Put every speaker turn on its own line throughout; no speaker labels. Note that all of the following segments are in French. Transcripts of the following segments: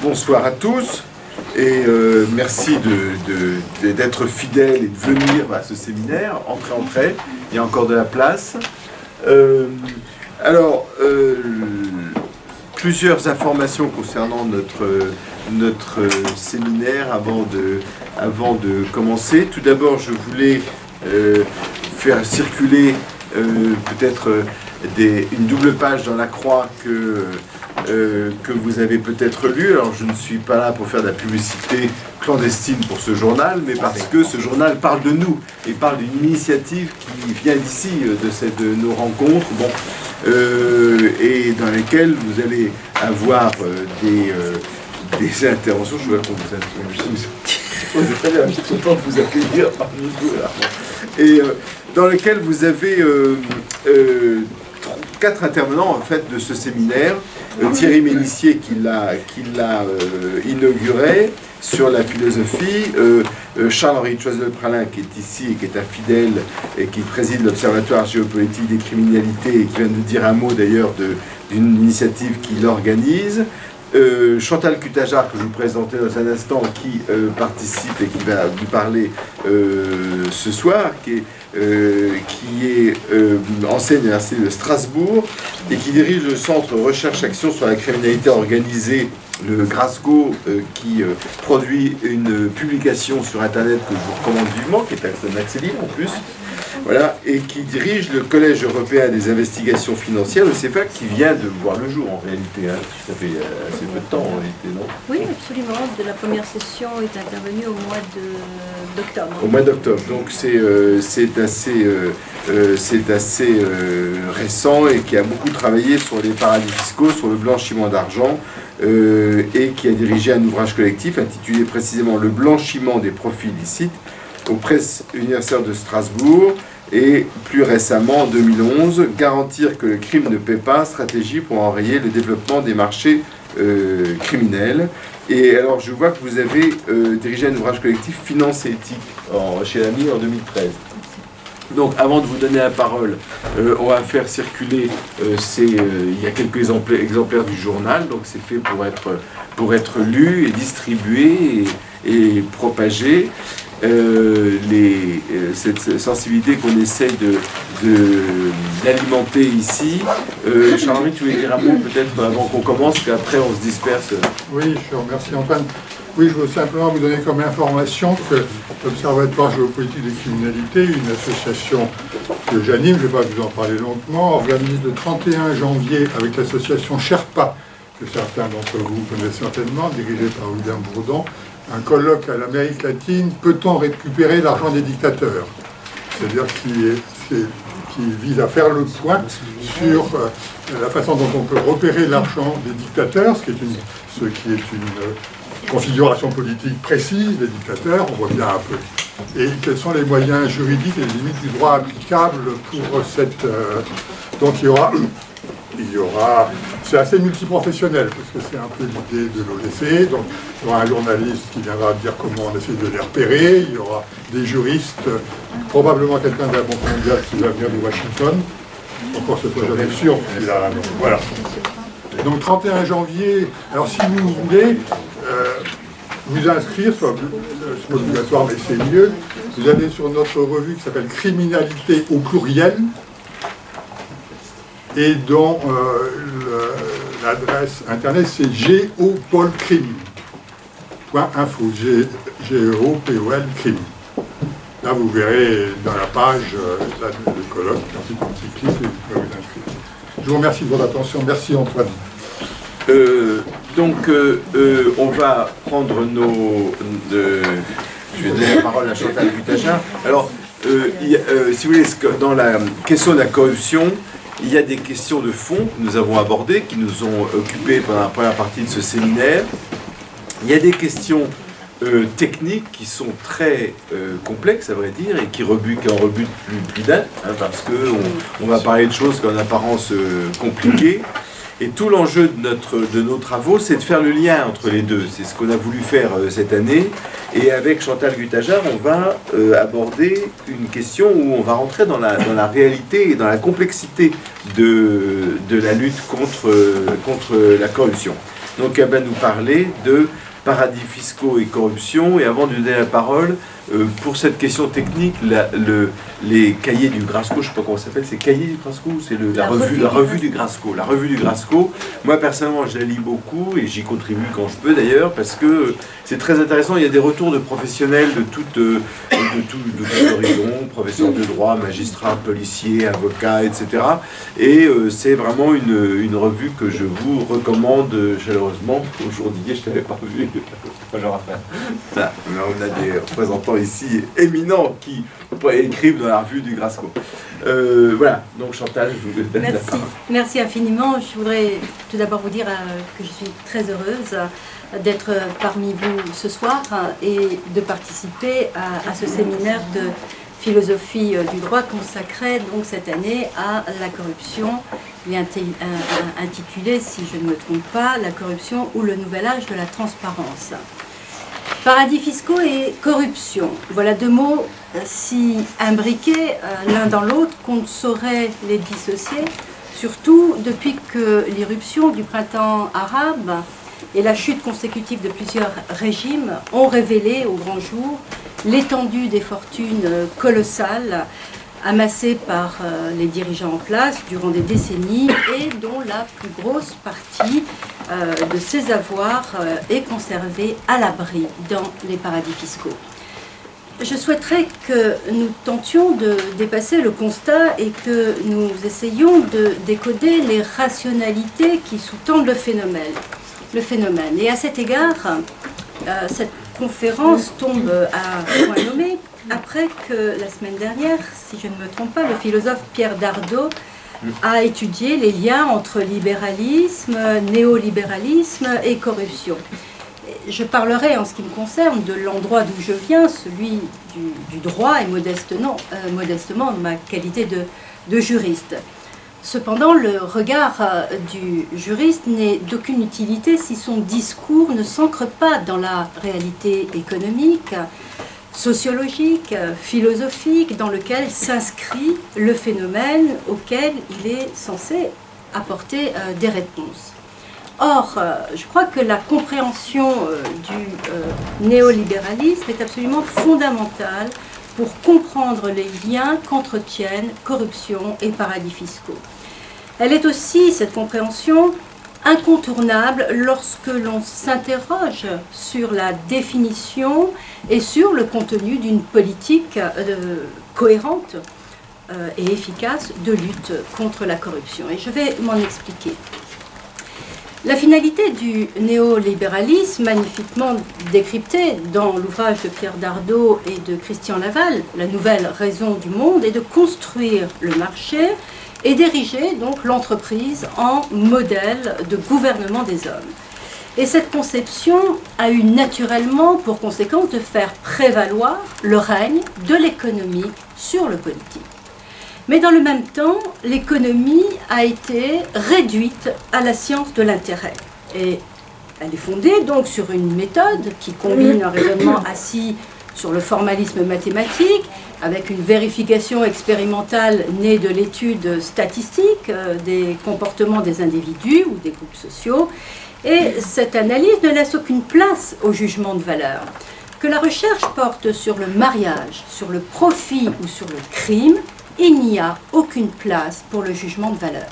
bonsoir à tous et merci d'être fidèles et de venir à ce séminaire. Entrez, il y a encore de la place. Plusieurs informations concernant notre séminaire avant de commencer. Tout d'abord, je voulais faire circuler peut-être une double page dans la croix que vous avez peut-être lu. Alors je ne suis pas là pour faire de la publicité clandestine pour ce journal, mais parce que ce journal parle de nous et parle d'une initiative qui vient d'ici, de nos rencontres, et dans lesquelles vous allez avoir des interventions. Je vois qu'on vous interviewe. Je suis content de vous accueillir parmi nous. Et dans lesquelles vous avez 4 intervenants en fait de ce séminaire. Thierry Ménissier qui l'a inauguré sur la philosophie, Charles-Henri Choiseul-Pralin qui est ici et qui est un fidèle et qui préside l'Observatoire géopolitique des criminalités et qui vient de dire un mot d'ailleurs d'une initiative qu'il organise. Chantal Cutajar, que je vous présentais dans un instant, qui participe et qui va vous parler ce soir, qui enseigne à l'Université de Strasbourg et qui dirige le Centre Recherche-Action sur la criminalité organisée, le Grasgo, qui produit une publication sur Internet que je vous recommande vivement, qui est un accès libre en plus. Voilà, et qui dirige le Collège européen des investigations financières, le CEFAC, qui vient de voir le jour en réalité. Hein. Ça fait assez peu de temps en réalité, non?
Oui, absolument. La première session est intervenue au mois d'octobre.
Au mois d'octobre, donc c'est assez récent et qui a beaucoup travaillé sur les paradis fiscaux, sur le blanchiment d'argent, et qui a dirigé un ouvrage collectif intitulé précisément Le blanchiment des profits illicites aux presses universitaires de Strasbourg, et plus récemment en 2011, Garantir que le crime ne paie pas, stratégie pour enrayer le développement des marchés criminels. Et alors je vois que vous avez dirigé un ouvrage collectif Finance et éthique chez l'AMI en 2013. Donc avant de vous donner la parole, on va faire circuler, il y a quelques exemplaires du journal, donc c'est fait pour être lu et distribué et propagé. Cette sensibilité qu'on essaie d'alimenter ici. Charles-Henri, tu voulais dire un mot peut-être avant qu'on commence, qu'après on se disperse.
Oui, je remercie Antoine. Oui, je veux simplement vous donner comme information que l'Observatoire géopolitique des criminalités, une association que j'anime, je ne vais pas vous en parler longuement, organise le 31 janvier avec l'association Sherpa, que certains d'entre vous connaissent certainement, dirigée par William Bourdon, un colloque à l'Amérique latine, peut-on récupérer l'argent des dictateurs? C'est-à-dire qui vise à faire le point sur la façon dont on peut repérer l'argent des dictateurs, ce qui est une configuration politique précise des dictateurs, on voit bien un peu. Et quels sont les moyens juridiques et les limites du droit applicable pour cette... donc il y aura, c'est assez multiprofessionnel, parce que c'est un peu l'idée de l'OGC, donc il y aura un journaliste qui viendra dire comment on essaie de les repérer, il y aura des juristes, probablement quelqu'un de la Banque mondiale qui va venir de Washington, encore ce soit jamais sûr, voilà. Donc 31 janvier, alors si vous voulez vous inscrire, c'est obligatoire mais c'est mieux, vous allez sur notre revue qui s'appelle Criminalité au pluriel, et dont l'adresse internet c'est geopolcrime.info, G-E-O-P-O-L crime. Là vous verrez dans la page le colloque, ensuite on clique et vous pouvez vous inscrire. Je vous remercie de votre attention, merci Antoine.
On va prendre je vais donner la parole à Chantal Cutajar. Alors, si vous voulez, dans la question de la corruption, il y a des questions de fond que nous avons abordées, qui nous ont occupés pendant la première partie de ce séminaire. Il y a des questions techniques qui sont très complexes, à vrai dire, et qui en rebutent plus d'un, hein, parce qu'on va parler de choses en apparence compliquées. Et tout l'enjeu de nos travaux, c'est de faire le lien entre les deux. C'est ce qu'on a voulu faire cette année. Et avec Chantal Cutajar, on va aborder une question où on va rentrer dans la réalité et dans la complexité de la lutte contre la corruption. Donc elle va nous parler de paradis fiscaux et corruption. Et avant de lui donner la parole, pour cette question technique, les cahiers du Grasco, je ne sais pas comment ça s'appelle, c'est cahiers du Grasco ou c'est la revue du Grasco. La revue du Grasco, moi personnellement je la lis beaucoup et j'y contribue quand je peux d'ailleurs parce que c'est très intéressant. Il y a des retours de professionnels de tout horizon, professeurs de droit, magistrats, policiers, avocats, etc. Et c'est vraiment une revue que je vous recommande chaleureusement. Aujourd'hui, je ne t'avais pas vu. Bonjour Raphaël. On a des représentants ici éminents qui écrivent dans la revue du Grasco. Voilà, donc Chantal, je vous donne la parole.
Merci infiniment. Je voudrais tout d'abord vous dire que je suis très heureuse d'être parmi vous ce soir et de participer à ce séminaire de philosophie du droit consacré donc cette année à la corruption. Il est intitulé, si je ne me trompe pas, La corruption ou le nouvel âge de la transparence. Paradis fiscaux et corruption. Voilà deux mots si imbriqués l'un dans l'autre qu'on ne saurait les dissocier, surtout depuis que l'irruption du printemps arabe et la chute consécutive de plusieurs régimes ont révélé au grand jour l'étendue des fortunes colossales amassées par les dirigeants en place durant des décennies et dont la plus grosse partie de ces avoirs est conservée à l'abri dans les paradis fiscaux. Je souhaiterais que nous tentions de dépasser le constat et que nous essayions de décoder les rationalités qui sous-tendent le phénomène. Et à cet égard, cette conférence tombe à point nommé après que la semaine dernière, si je ne me trompe pas, le philosophe Pierre Dardot a étudié les liens entre libéralisme, néolibéralisme et corruption. Je parlerai en ce qui me concerne de l'endroit d'où je viens, celui du droit et modestement de ma qualité de juriste. Cependant, le regard du juriste n'est d'aucune utilité si son discours ne s'ancre pas dans la réalité économique, sociologique, philosophique, dans lequel s'inscrit le phénomène auquel il est censé apporter des réponses. Or, je crois que la compréhension du néolibéralisme est absolument fondamentale pour comprendre les liens qu'entretiennent corruption et paradis fiscaux. Elle est aussi, cette compréhension, incontournable lorsque l'on s'interroge sur la définition et sur le contenu d'une politique cohérente et efficace de lutte contre la corruption. Et je vais m'en expliquer. La finalité du néolibéralisme, magnifiquement décryptée dans l'ouvrage de Pierre Dardot et de Christian Laval, La nouvelle raison du monde, est de construire le marché et d'ériger donc l'entreprise en modèle de gouvernement des hommes. Et cette conception a eu naturellement pour conséquence de faire prévaloir le règne de l'économie sur le politique. Mais dans le même temps, l'économie a été réduite à la science de l'intérêt. Et elle est fondée donc sur une méthode qui combine un raisonnement assis sur le formalisme mathématique, avec une vérification expérimentale née de l'étude statistique des comportements des individus ou des groupes sociaux. Et cette analyse ne laisse aucune place au jugement de valeur. Que la recherche porte sur le mariage, sur le profit ou sur le crime, il n'y a aucune place pour le jugement de valeur.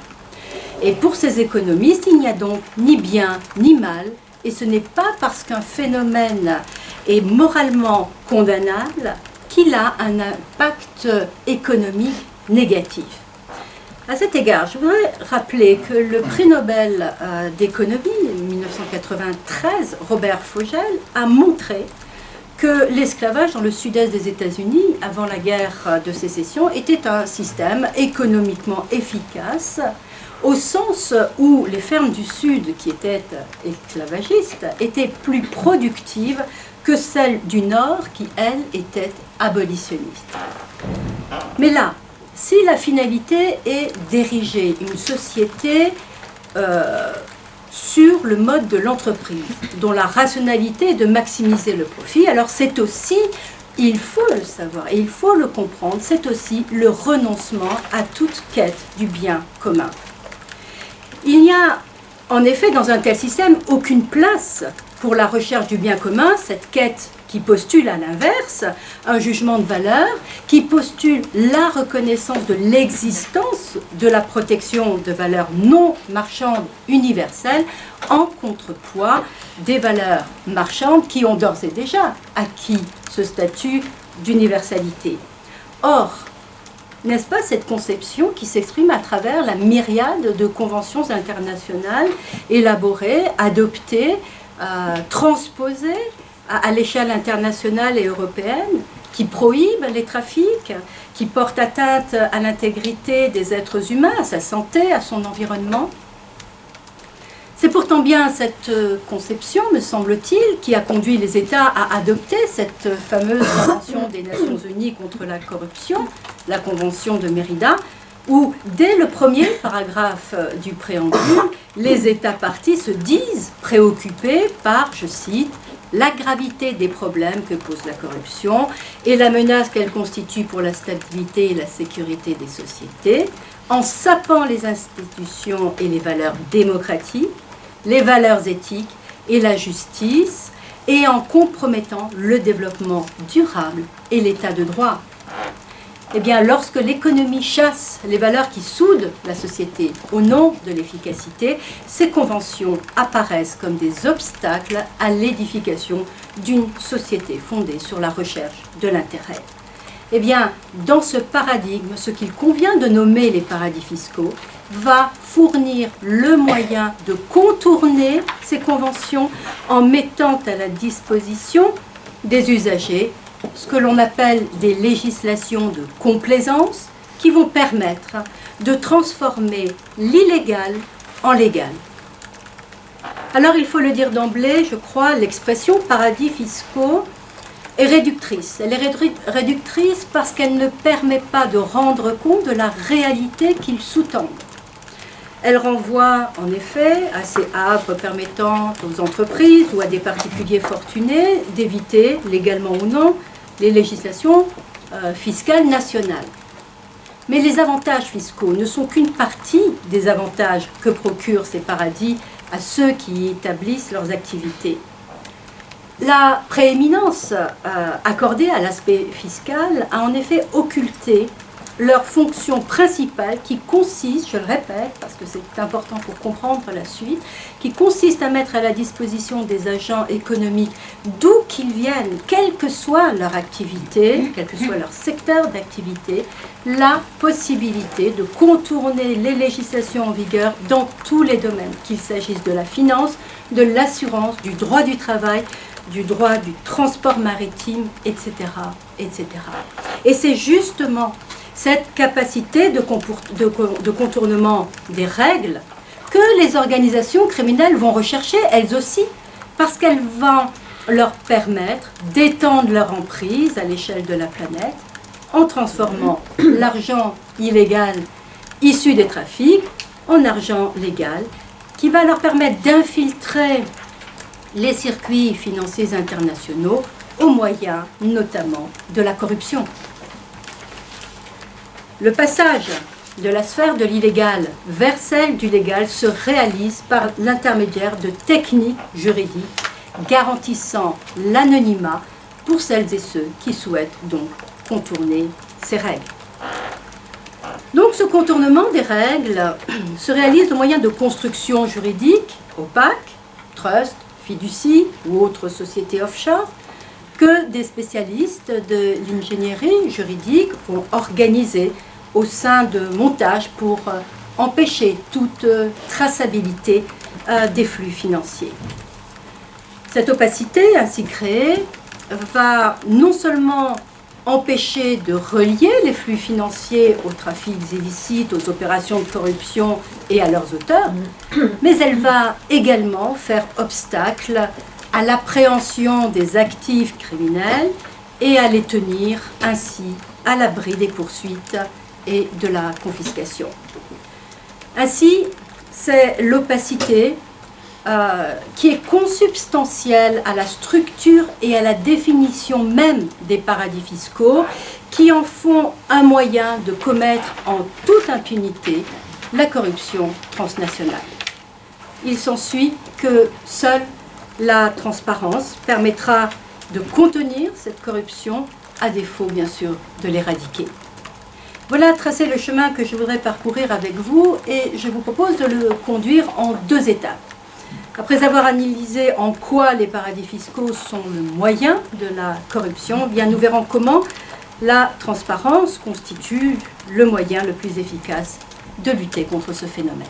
Et pour ces économistes, il n'y a donc ni bien ni mal, et ce n'est pas parce qu'un phénomène est moralement condamnable qu'il a un impact économique négatif. À cet égard, je voudrais rappeler que le prix Nobel d'économie 1993, Robert Fogel, a montré que l'esclavage dans le sud-est des États-Unis, avant la guerre de sécession, était un système économiquement efficace, au sens où les fermes du Sud, qui étaient esclavagistes, étaient plus productives que celles du Nord, qui, elles, étaient abolitionnistes. Mais là, si la finalité est d'ériger une société sur le mode de l'entreprise, dont la rationalité est de maximiser le profit, alors c'est aussi, il faut le savoir et il faut le comprendre, c'est aussi le renoncement à toute quête du bien commun. Il n'y a En effet, dans un tel système, aucune place pour la recherche du bien commun, cette quête qui postule à l'inverse un jugement de valeur, qui postule la reconnaissance de l'existence de la protection de valeurs non marchandes universelles en contrepoids des valeurs marchandes qui ont d'ores et déjà acquis ce statut d'universalité. Or, n'est-ce pas cette conception qui s'exprime à travers la myriade de conventions internationales élaborées, adoptées, transposées à l'échelle internationale et européenne, qui prohibent les trafics, qui portent atteinte à l'intégrité des êtres humains, à sa santé, à son environnement? C'est pourtant bien cette conception, me semble-t-il, qui a conduit les États à adopter cette fameuse Convention des Nations Unies contre la corruption, la Convention de Mérida, où, dès le premier paragraphe du préambule, les États parties se disent préoccupés par, je cite, la gravité des problèmes que pose la corruption et la menace qu'elle constitue pour la stabilité et la sécurité des sociétés, en sapant les institutions et les valeurs démocratiques, les valeurs éthiques et la justice, et en compromettant le développement durable et l'état de droit. Eh bien, lorsque l'économie chasse les valeurs qui soudent la société au nom de l'efficacité, ces conventions apparaissent comme des obstacles à l'édification d'une société fondée sur la recherche de l'intérêt. Eh bien, dans ce paradigme, ce qu'il convient de nommer les paradis fiscaux va fournir le moyen de contourner ces conventions en mettant à la disposition des usagers ce que l'on appelle des législations de complaisance qui vont permettre de transformer l'illégal en légal. Alors il faut le dire d'emblée, je crois, l'expression paradis fiscaux est réductrice. Elle est réductrice parce qu'elle ne permet pas de rendre compte de la réalité qu'ils sous-tendent. Elle renvoie en effet à ces havres permettant aux entreprises ou à des particuliers fortunés d'éviter, légalement ou non, les législations fiscales nationales. Mais les avantages fiscaux ne sont qu'une partie des avantages que procurent ces paradis à ceux qui y établissent leurs activités. La prééminence accordée à l'aspect fiscal a en effet occulté leur fonction principale qui consiste, je le répète parce que c'est important pour comprendre la suite, qui consiste à mettre à la disposition des agents économiques d'où qu'ils viennent, quelle que soit leur activité, quel que soit leur secteur d'activité, la possibilité de contourner les législations en vigueur dans tous les domaines, qu'il s'agisse de la finance, de l'assurance, du droit du travail, du droit du transport maritime, etc. etc. Et c'est justement cette capacité de contournement des règles que les organisations criminelles vont rechercher, elles aussi, parce qu'elles vont leur permettre d'étendre leur emprise à l'échelle de la planète en transformant l'argent illégal issu des trafics en argent légal qui va leur permettre d'infiltrer les circuits financiers internationaux au moyen notamment de la corruption. Le passage de la sphère de l'illégal vers celle du légal se réalise par l'intermédiaire de techniques juridiques garantissant l'anonymat pour celles et ceux qui souhaitent donc contourner ces règles. Donc ce contournement des règles se réalise au moyen de constructions juridiques opaques, trusts, fiducies ou autres sociétés offshore, que des spécialistes de l'ingénierie juridique vont organiser au sein de montages pour empêcher toute traçabilité des flux financiers. Cette opacité ainsi créée va non seulement empêcher de relier les flux financiers aux trafics illicites, aux opérations de corruption et à leurs auteurs, mais elle va également faire obstacle à l'appréhension des actifs criminels et à les tenir ainsi à l'abri des poursuites et de la confiscation. Ainsi, c'est l'opacité qui est consubstantielle à la structure et à la définition même des paradis fiscaux qui en font un moyen de commettre en toute impunité la corruption transnationale. il s'ensuit que seule la transparence permettra de contenir cette corruption, à défaut bien sûr de l'éradiquer. Voilà tracé le chemin que je voudrais parcourir avec vous et je vous propose de le conduire en 2 étapes. Après avoir analysé en quoi les paradis fiscaux sont le moyen de la corruption, bien nous verrons comment la transparence constitue le moyen le plus efficace de lutter contre ce phénomène.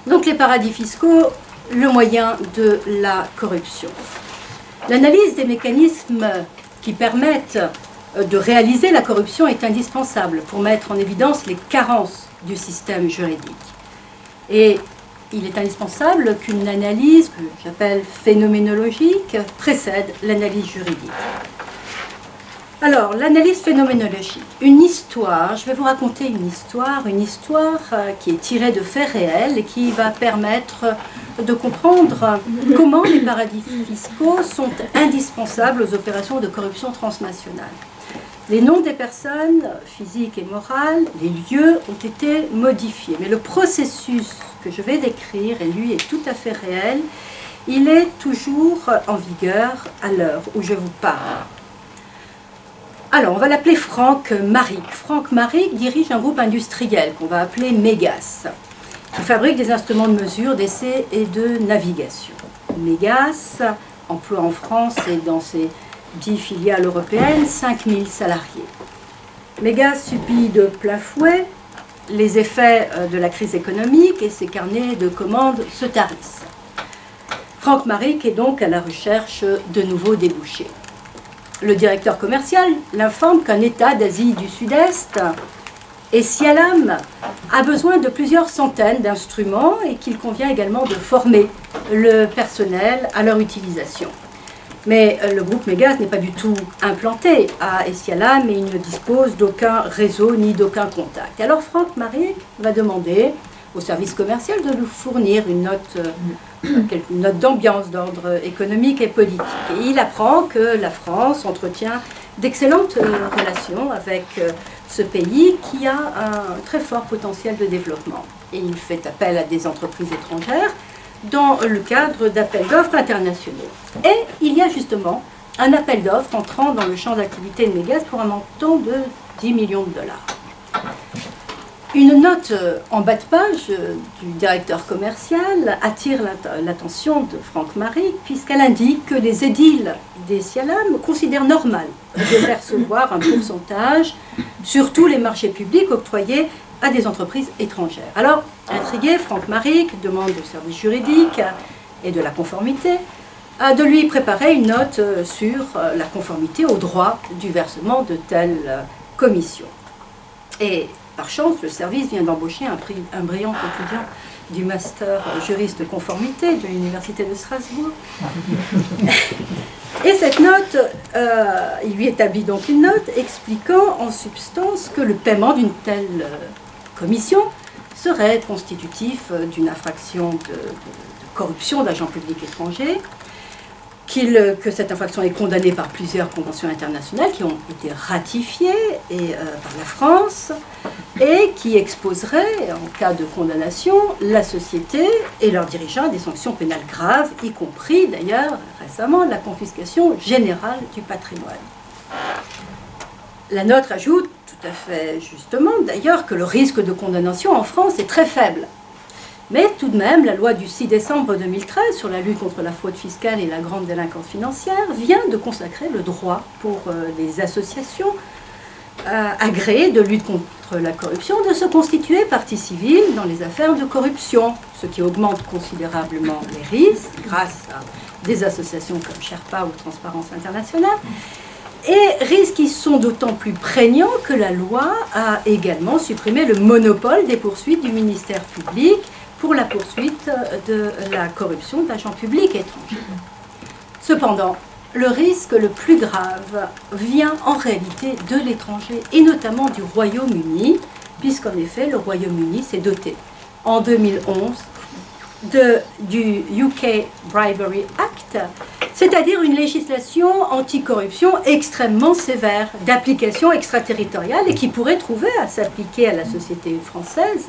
Donc les paradis fiscaux, le moyen de la corruption. L'analyse des mécanismes qui permettent de réaliser la corruption est indispensable pour mettre en évidence les carences du système juridique. Et il est indispensable qu'une analyse, que j'appelle phénoménologique, précède l'analyse juridique. Alors, l'analyse phénoménologique. Une histoire, je vais vous raconter une histoire qui est tirée de faits réels et qui va permettre de comprendre comment les paradis fiscaux sont indispensables aux opérations de corruption transnationale. Les noms des personnes physiques et morales, les lieux ont été modifiés, mais le processus que je vais décrire, et lui est tout à fait réel, il est toujours en vigueur à l'heure où je vous parle. Alors, on va l'appeler Franck Maric. Franck Maric dirige un groupe industriel qu'on va appeler Megas, qui fabrique des instruments de mesure, d'essai et de navigation. Megas emploie en France et dans ses 10 filiales européennes 5000 salariés. Megas subit de plein fouet les effets de la crise économique et ses carnets de commandes se tarissent. Franck Maric est donc à la recherche de nouveaux débouchés. Le directeur commercial l'informe qu'un État d'Asie du Sud-Est, Essialam, a besoin de plusieurs centaines d'instruments et qu'il convient également de former le personnel à leur utilisation. Mais le groupe Megas n'est pas du tout implanté à Essialam et il ne dispose d'aucun réseau ni d'aucun contact. Alors Franck Maric va demander au service commercial de nous fournir une note d'ambiance d'ordre économique et politique. Et il apprend que la France entretient d'excellentes relations avec ce pays qui a un très fort potentiel de développement. Et il fait appel à des entreprises étrangères dans le cadre d'appels d'offres internationaux. Et il y a justement un appel d'offres entrant dans le champ d'activité de Megas pour un montant de 10 millions de dollars. Une note en bas de page du directeur commercial attire l'attention de Franck Maric puisqu'elle indique que les édiles d'Essialam considèrent normal de percevoir un pourcentage sur tous les marchés publics octroyés à des entreprises étrangères. Alors, intrigué, Franck Maric demande au service juridique et de la conformité de lui préparer une note sur la conformité au droit du versement de telles commissions. Et par chance, le service vient d'embaucher un brillant étudiant du master juriste conformité de l'Université de Strasbourg. Et cette note, il lui établit donc une note expliquant en substance que le paiement d'une telle commission serait constitutif d'une infraction de corruption d'agents publics étrangers, que cette infraction est condamnée par plusieurs conventions internationales qui ont été ratifiées par la France et qui exposerait, en cas de condamnation, la société et leurs dirigeants à des sanctions pénales graves, y compris d'ailleurs récemment la confiscation générale du patrimoine. La note ajoute tout à fait justement d'ailleurs que le risque de condamnation en France est très faible. Mais tout de même, la loi du 6 décembre 2013 sur la lutte contre la fraude fiscale et la grande délinquance financière vient de consacrer le droit pour les associations agréées de lutte contre la corruption de se constituer partie civile dans les affaires de corruption, ce qui augmente considérablement les risques grâce à des associations comme Sherpa ou Transparence Internationale, et risques qui sont d'autant plus prégnants que la loi a également supprimé le monopole des poursuites du ministère public pour la poursuite de la corruption d'agents publics étrangers. Cependant, le risque le plus grave vient en réalité de l'étranger, et notamment du Royaume-Uni, puisqu'en effet, le Royaume-Uni s'est doté en 2011 du UK Bribery Act, c'est-à-dire une législation anticorruption extrêmement sévère, d'application extraterritoriale, et qui pourrait trouver à s'appliquer à la société française,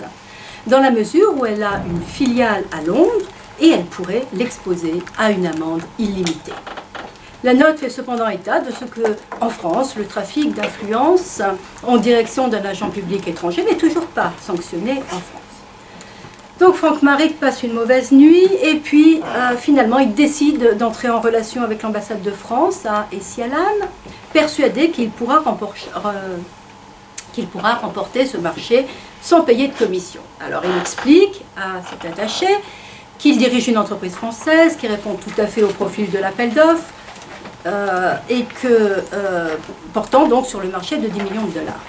dans la mesure où elle a une filiale à Londres et elle pourrait l'exposer à une amende illimitée. La note fait cependant état de ce que, en France, le trafic d'influence en direction d'un agent public étranger n'est toujours pas sanctionné en France. Donc Franck Maric passe une mauvaise nuit et puis finalement il décide d'entrer en relation avec l'ambassade de France à Essialam, persuadé qu'il pourra remporter ce marché sans payer de commission. Alors il explique à cet attaché qu'il dirige une entreprise française qui répond tout à fait au profil de l'appel d'offres et que portant donc sur le marché de 10 millions de dollars.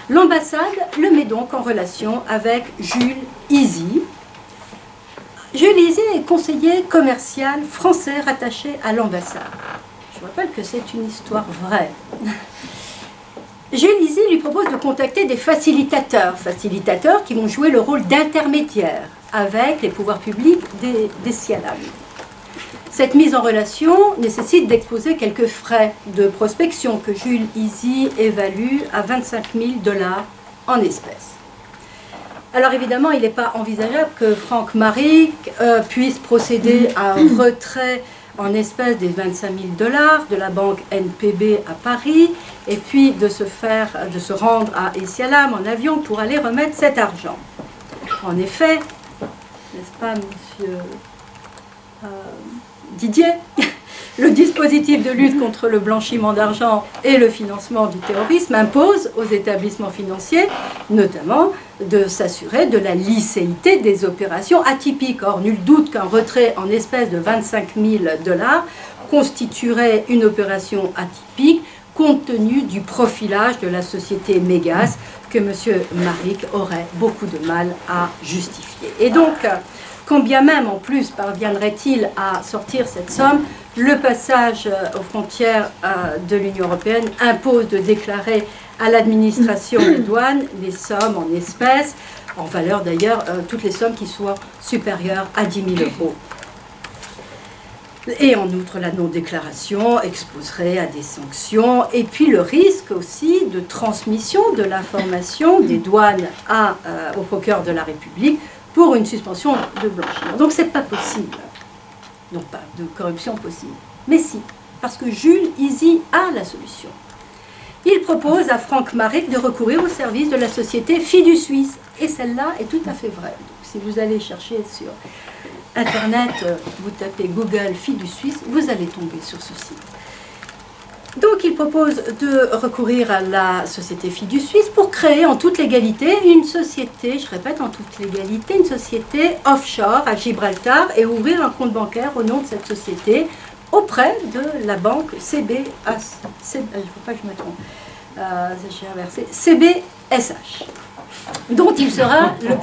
L'ambassade le met donc en relation avec Jules Izy. Jules Izy est conseiller commercial français rattaché à l'ambassade. Je vous rappelle que c'est une histoire vraie. Jules Izy lui propose de contacter des facilitateurs qui vont jouer le rôle d'intermédiaire avec les pouvoirs publics d'Essialam. Cette mise en relation nécessite d'exposer quelques frais de prospection que Jules Izy évalue à 25 000 dollars en espèces. Alors évidemment, il n'est pas envisageable que Franck Maric puisse procéder à un retrait en espèces des 25 000 dollars de la banque NPB à Paris et puis de se rendre à Essialam en avion pour aller remettre cet argent. En effet, n'est-ce pas, monsieur Didier, le dispositif de lutte contre le blanchiment d'argent et le financement du terrorisme impose aux établissements financiers, notamment, de s'assurer de la licéité des opérations atypiques. Or, nul doute qu'un retrait en espèces de 25 000 dollars constituerait une opération atypique compte tenu du profilage de la société Mégas que M. Maric aurait beaucoup de mal à justifier. Et donc, quand bien même en plus parviendrait-il à sortir cette somme, le passage aux frontières de l'Union européenne impose de déclarer à l'administration des douanes les sommes en espèces, en valeur d'ailleurs, toutes les sommes qui soient supérieures à 10 000 euros. Et en outre, la non-déclaration exposerait à des sanctions, et puis le risque aussi de transmission de l'information des douanes au procureur de la République pour une suspension de blanchiment. Donc c'est pas possible. Non pas de corruption possible. Mais si, parce que Jules Izy a la solution. Il propose à Franck Maric de recourir au service de la société Fidus Suisse. Et celle-là est tout à fait vraie. Donc, si vous allez chercher sur Internet, vous tapez Google Fidus Suisse, vous allez tomber sur ce site. Donc il propose de recourir à la société Fidus Suisse pour créer en toute légalité une société, je répète en toute légalité, une société offshore à Gibraltar et ouvrir un compte bancaire au nom de cette société auprès de la banque CBSH, dont il sera le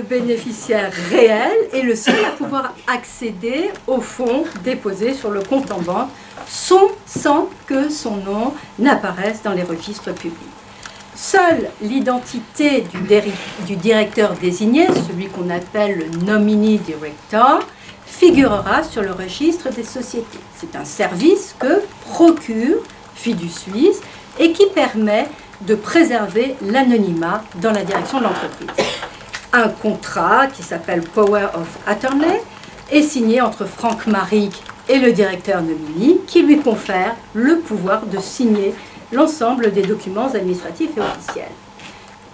bénéficiaire réel et le seul à pouvoir accéder aux fonds déposés sur le compte en banque sans que son nom n'apparaisse dans les registres publics. Seule l'identité du directeur désigné, celui qu'on appelle le nominee director, figurera sur le registre des sociétés. C'est un service que procure Fidus Suisse et qui permet de préserver l'anonymat dans la direction de l'entreprise. Un contrat qui s'appelle Power of Attorney est signé entre Franck Maric et le directeur nominee qui lui confère le pouvoir de signer l'ensemble des documents administratifs et officiels.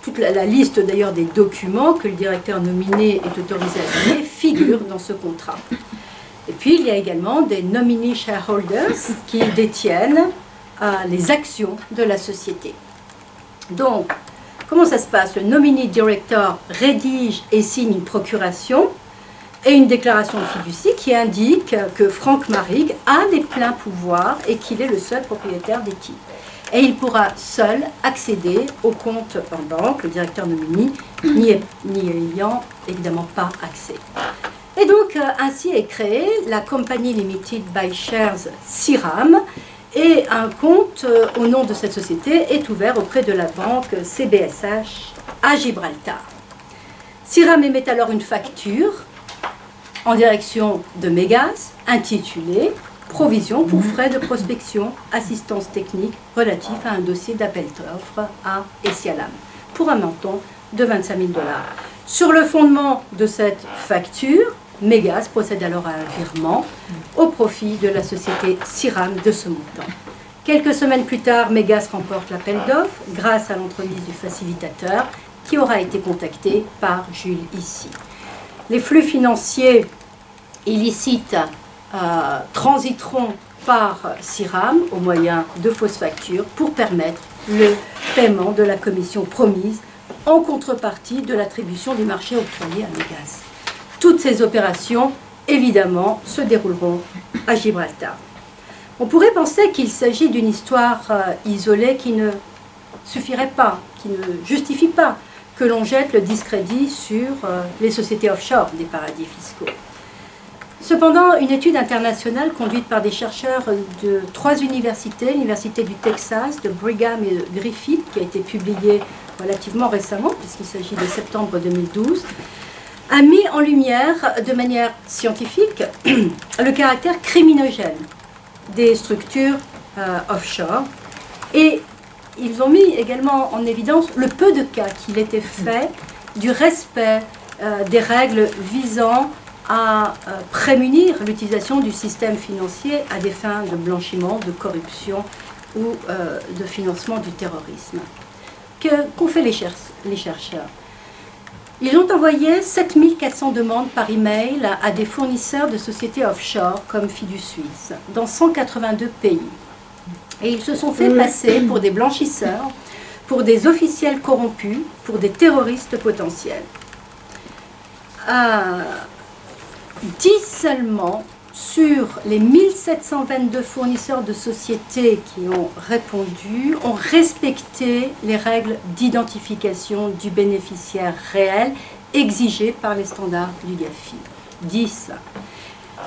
Toute la liste d'ailleurs des documents que le directeur nominé est autorisé à signer figure dans ce contrat. Et puis il y a également des nominee shareholders qui détiennent les actions de la société. Donc, comment ça se passe? Le nominee director rédige et signe une procuration et une déclaration de fiducie qui indique que Franck Maric a les pleins pouvoirs et qu'il est le seul propriétaire des titres. Et il pourra seul accéder au compte en banque, le directeur nominee n'y ayant évidemment pas accès. Et donc, ainsi est créée la Company Limited by Shares CIRAM, et un compte au nom de cette société est ouvert auprès de la banque CBSH à Gibraltar. CIRAM émet alors une facture en direction de Mégas intitulée provision pour frais de prospection, assistance technique relatif à un dossier d'appel d'offres à Essialam, pour un montant de 25 000 $. Sur le fondement de cette facture, Megas procède alors à un virement au profit de la société Siram de ce montant. Quelques semaines plus tard, Megas remporte l'appel d'offres grâce à l'entremise du facilitateur qui aura été contacté par Jules ici. Les flux financiers illicites transiteront par Siram au moyen de fausses factures pour permettre le paiement de la commission promise en contrepartie de l'attribution du marché octroyé à Megas. Toutes ces opérations, évidemment, se dérouleront à Gibraltar. On pourrait penser qu'il s'agit d'une histoire isolée qui ne suffirait pas, qui ne justifie pas que l'on jette le discrédit sur les sociétés offshore des paradis fiscaux. Cependant, une étude internationale conduite par des chercheurs de 3 universités, l'Université du Texas, de Brigham et de Griffith, qui a été publiée relativement récemment, puisqu'il s'agit de septembre 2012, a mis en lumière de manière scientifique le caractère criminogène des structures offshore. Et ils ont mis également en évidence le peu de cas qu'il était fait du respect des règles visant à prémunir l'utilisation du système financier à des fins de blanchiment, de corruption ou de financement du terrorisme. Qu'ont fait les chercheurs? Ils ont envoyé 7400 demandes par email à des fournisseurs de sociétés offshore comme Fidus Suisse dans 182 pays. Et ils se sont fait passer pour des blanchisseurs, pour des officiels corrompus, pour des terroristes potentiels. 10 seulement sur les 1722 fournisseurs de sociétés qui ont répondu ont respecté les règles d'identification du bénéficiaire réel exigées par les standards du GAFI. 10.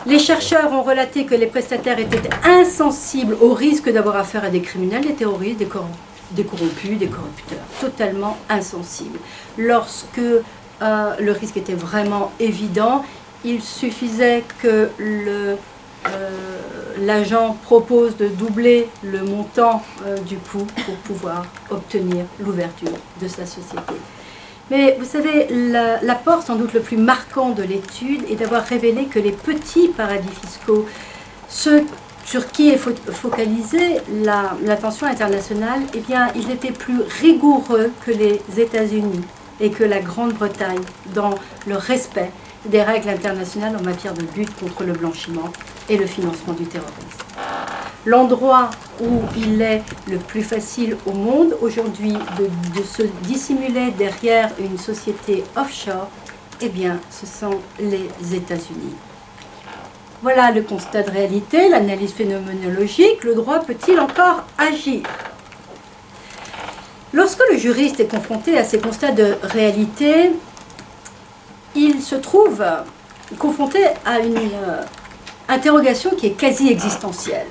Les chercheurs ont relaté que les prestataires étaient insensibles au risque d'avoir affaire à des criminels, des terroristes, des corrompus, des corrupteurs. Totalement insensibles. Lorsque le risque était vraiment évident, il suffisait que l'agent propose de doubler le montant du coût pour pouvoir obtenir l'ouverture de sa société. Mais vous savez, l'apport sans doute le plus marquant de l'étude est d'avoir révélé que les petits paradis fiscaux, ceux sur qui est focalisée l'attention internationale, eh bien, ils étaient plus rigoureux que les États-Unis et que la Grande-Bretagne dans le respect des règles internationales en matière de lutte contre le blanchiment et le financement du terrorisme. L'endroit où il est le plus facile au monde aujourd'hui de se dissimuler derrière une société offshore, eh bien, ce sont les États-Unis. Voilà le constat de réalité, l'analyse phénoménologique. Le droit peut-il encore agir? Lorsque le juriste est confronté à ces constats de réalité, il se trouve confronté à une interrogation qui est quasi existentielle.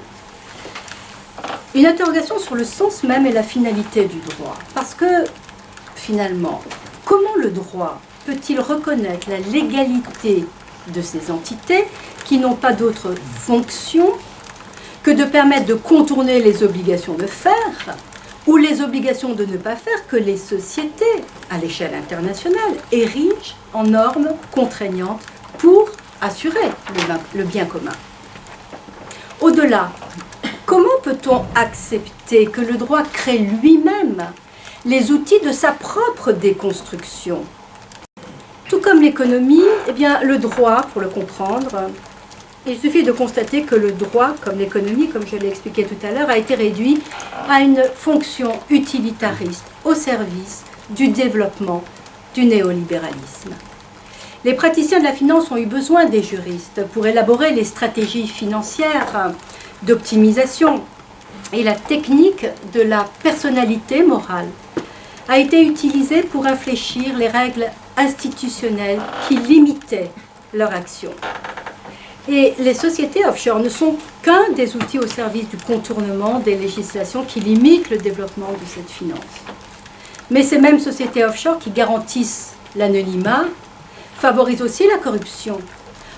Une interrogation sur le sens même et la finalité du droit. Parce que, finalement, comment le droit peut-il reconnaître la légalité de ces entités qui n'ont pas d'autre fonction que de permettre de contourner les obligations de faire ou les obligations de ne pas faire que les sociétés, à l'échelle internationale, érigent en normes contraignantes pour assurer le bien commun. Au-delà, comment peut-on accepter que le droit crée lui-même les outils de sa propre déconstruction? Tout comme l'économie, eh bien, le droit, pour le comprendre, il suffit de constater que le droit, comme l'économie, comme je l'ai expliqué tout à l'heure, a été réduit à une fonction utilitariste au service du développement du néolibéralisme. Les praticiens de la finance ont eu besoin des juristes pour élaborer les stratégies financières d'optimisation et la technique de la personnalité morale a été utilisée pour infléchir les règles institutionnelles qui limitaient leur action. Et les sociétés offshore ne sont qu'un des outils au service du contournement des législations qui limitent le développement de cette finance. Mais ces mêmes sociétés offshore qui garantissent l'anonymat favorisent aussi la corruption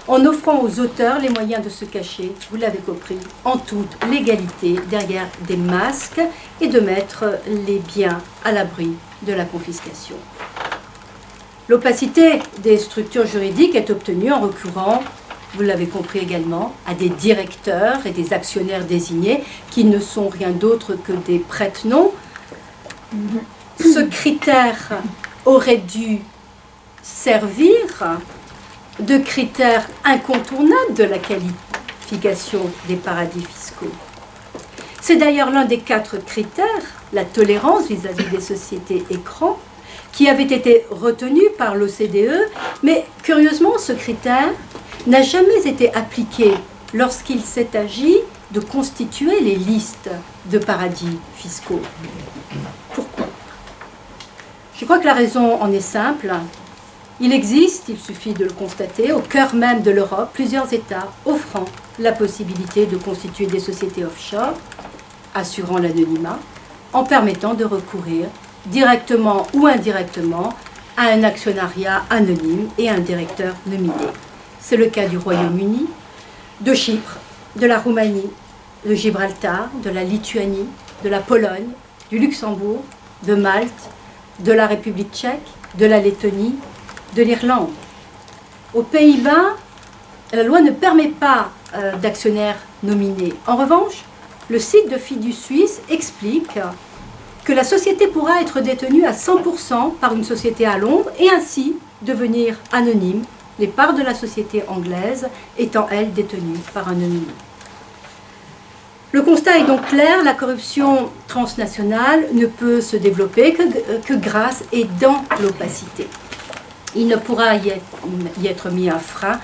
en offrant aux auteurs les moyens de se cacher, vous l'avez compris, en toute légalité derrière des masques et de mettre les biens à l'abri de la confiscation. L'opacité des structures juridiques est obtenue en recourant, vous l'avez compris également, à des directeurs et des actionnaires désignés qui ne sont rien d'autre que des prête-noms. Ce critère aurait dû servir de critère incontournable de la qualification des paradis fiscaux. C'est d'ailleurs l'un des 4 critères, la tolérance vis-à-vis des sociétés écrans, qui avait été retenu par l'OCDE, mais curieusement, ce critère n'a jamais été appliqué lorsqu'il s'est agi de constituer les listes de paradis fiscaux. Pourquoi ? Je crois que la raison en est simple. Il existe, il suffit de le constater, au cœur même de l'Europe, plusieurs États offrant la possibilité de constituer des sociétés offshore, assurant l'anonymat, en permettant de recourir directement ou indirectement à un actionnariat anonyme et un directeur nominé. C'est le cas du Royaume-Uni, de Chypre, de la Roumanie, de Gibraltar, de la Lituanie, de la Pologne, du Luxembourg, de Malte, de la République tchèque, de la Lettonie, de l'Irlande. Aux Pays-Bas, la loi ne permet pas d'actionnaires nominés. En revanche, le site de Fidus Suisse explique que la société pourra être détenue à 100% par une société à Londres et ainsi devenir anonyme, les parts de la société anglaise étant, elles, détenues par un nominé. Le constat est donc clair, la corruption transnationale ne peut se développer que grâce et dans l'opacité. Il ne pourra y être mis un frein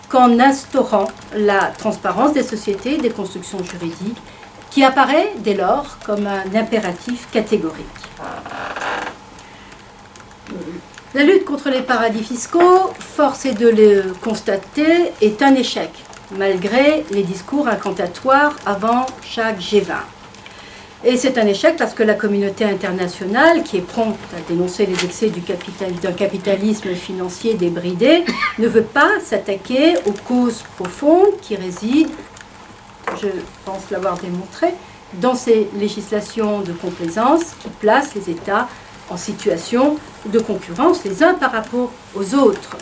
qu'en instaurant la transparence des sociétés et des constructions juridiques, qui apparaît dès lors comme un impératif catégorique. La lutte contre les paradis fiscaux, force est de le constater, est un échec, malgré les discours incantatoires avant chaque G20. Et c'est un échec parce que la communauté internationale, qui est prompte à dénoncer les excès d'un capitalisme financier débridé, ne veut pas s'attaquer aux causes profondes qui résident, je pense l'avoir démontré, dans ces législations de complaisance qui placent les États en situation de concurrence les uns par rapport aux autres.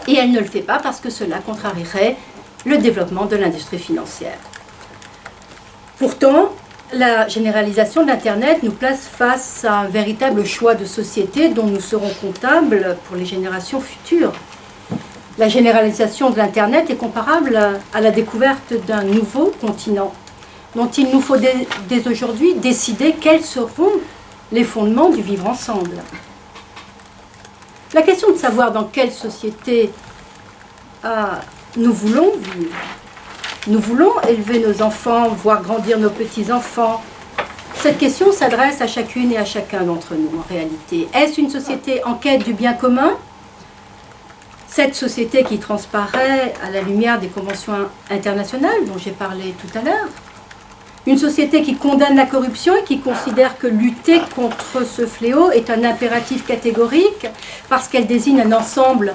Et elle ne le fait pas parce que cela contrarierait le développement de l'industrie financière. Pourtant, la généralisation de l'Internet nous place face à un véritable choix de société dont nous serons comptables pour les générations futures. La généralisation de l'Internet est comparable à la découverte d'un nouveau continent, dont il nous faut dès aujourd'hui décider quels seront les fondements du vivre ensemble. La question de savoir dans quelle société nous voulons vivre, nous voulons élever nos enfants, voir grandir nos petits-enfants. Cette question s'adresse à chacune et à chacun d'entre nous, en réalité. Est-ce une société en quête du bien commun ? Cette société qui transparaît à la lumière des conventions internationales dont j'ai parlé tout à l'heure. Une société qui condamne la corruption et qui considère que lutter contre ce fléau est un impératif catégorique parce qu'elle désigne un ensemble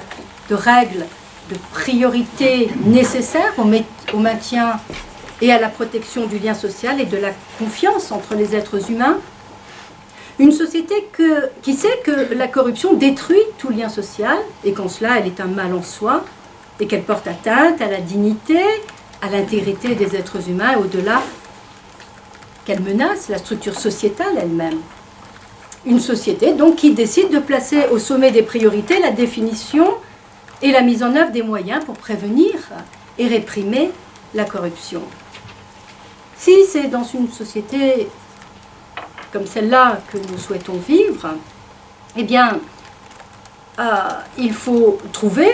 de règles, de priorités nécessaires au maintien et à la protection du lien social et de la confiance entre les êtres humains. Une société qui sait que la corruption détruit tout lien social et qu'en cela elle est un mal en soi et qu'elle porte atteinte à la dignité, à l'intégrité des êtres humains et au-delà qu'elle menace la structure sociétale elle-même. Une société donc qui décide de placer au sommet des priorités la définition et la mise en œuvre des moyens pour prévenir et réprimer la corruption. Si c'est dans une société comme celle-là que nous souhaitons vivre, eh bien, il faut trouver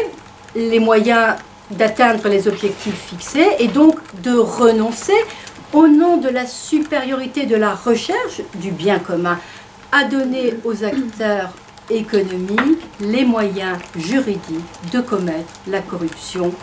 les moyens d'atteindre les objectifs fixés et donc de renoncer au nom de la supériorité de la recherche du bien commun, à donner aux acteurs économiques les moyens juridiques de commettre la corruption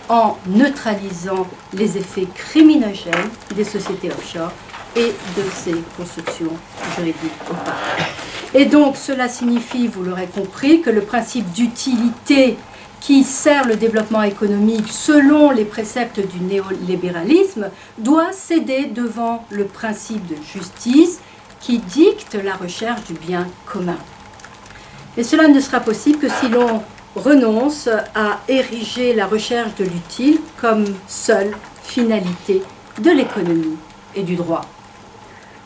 en neutralisant les effets criminogènes des sociétés offshore et de ces constructions juridiques opaques. Et donc cela signifie, vous l'aurez compris, que le principe d'utilité qui sert le développement économique selon les préceptes du néolibéralisme, doit céder devant le principe de justice qui dicte la recherche du bien commun. Et cela ne sera possible que si l'on renonce à ériger la recherche de l'utile comme seule finalité de l'économie et du droit.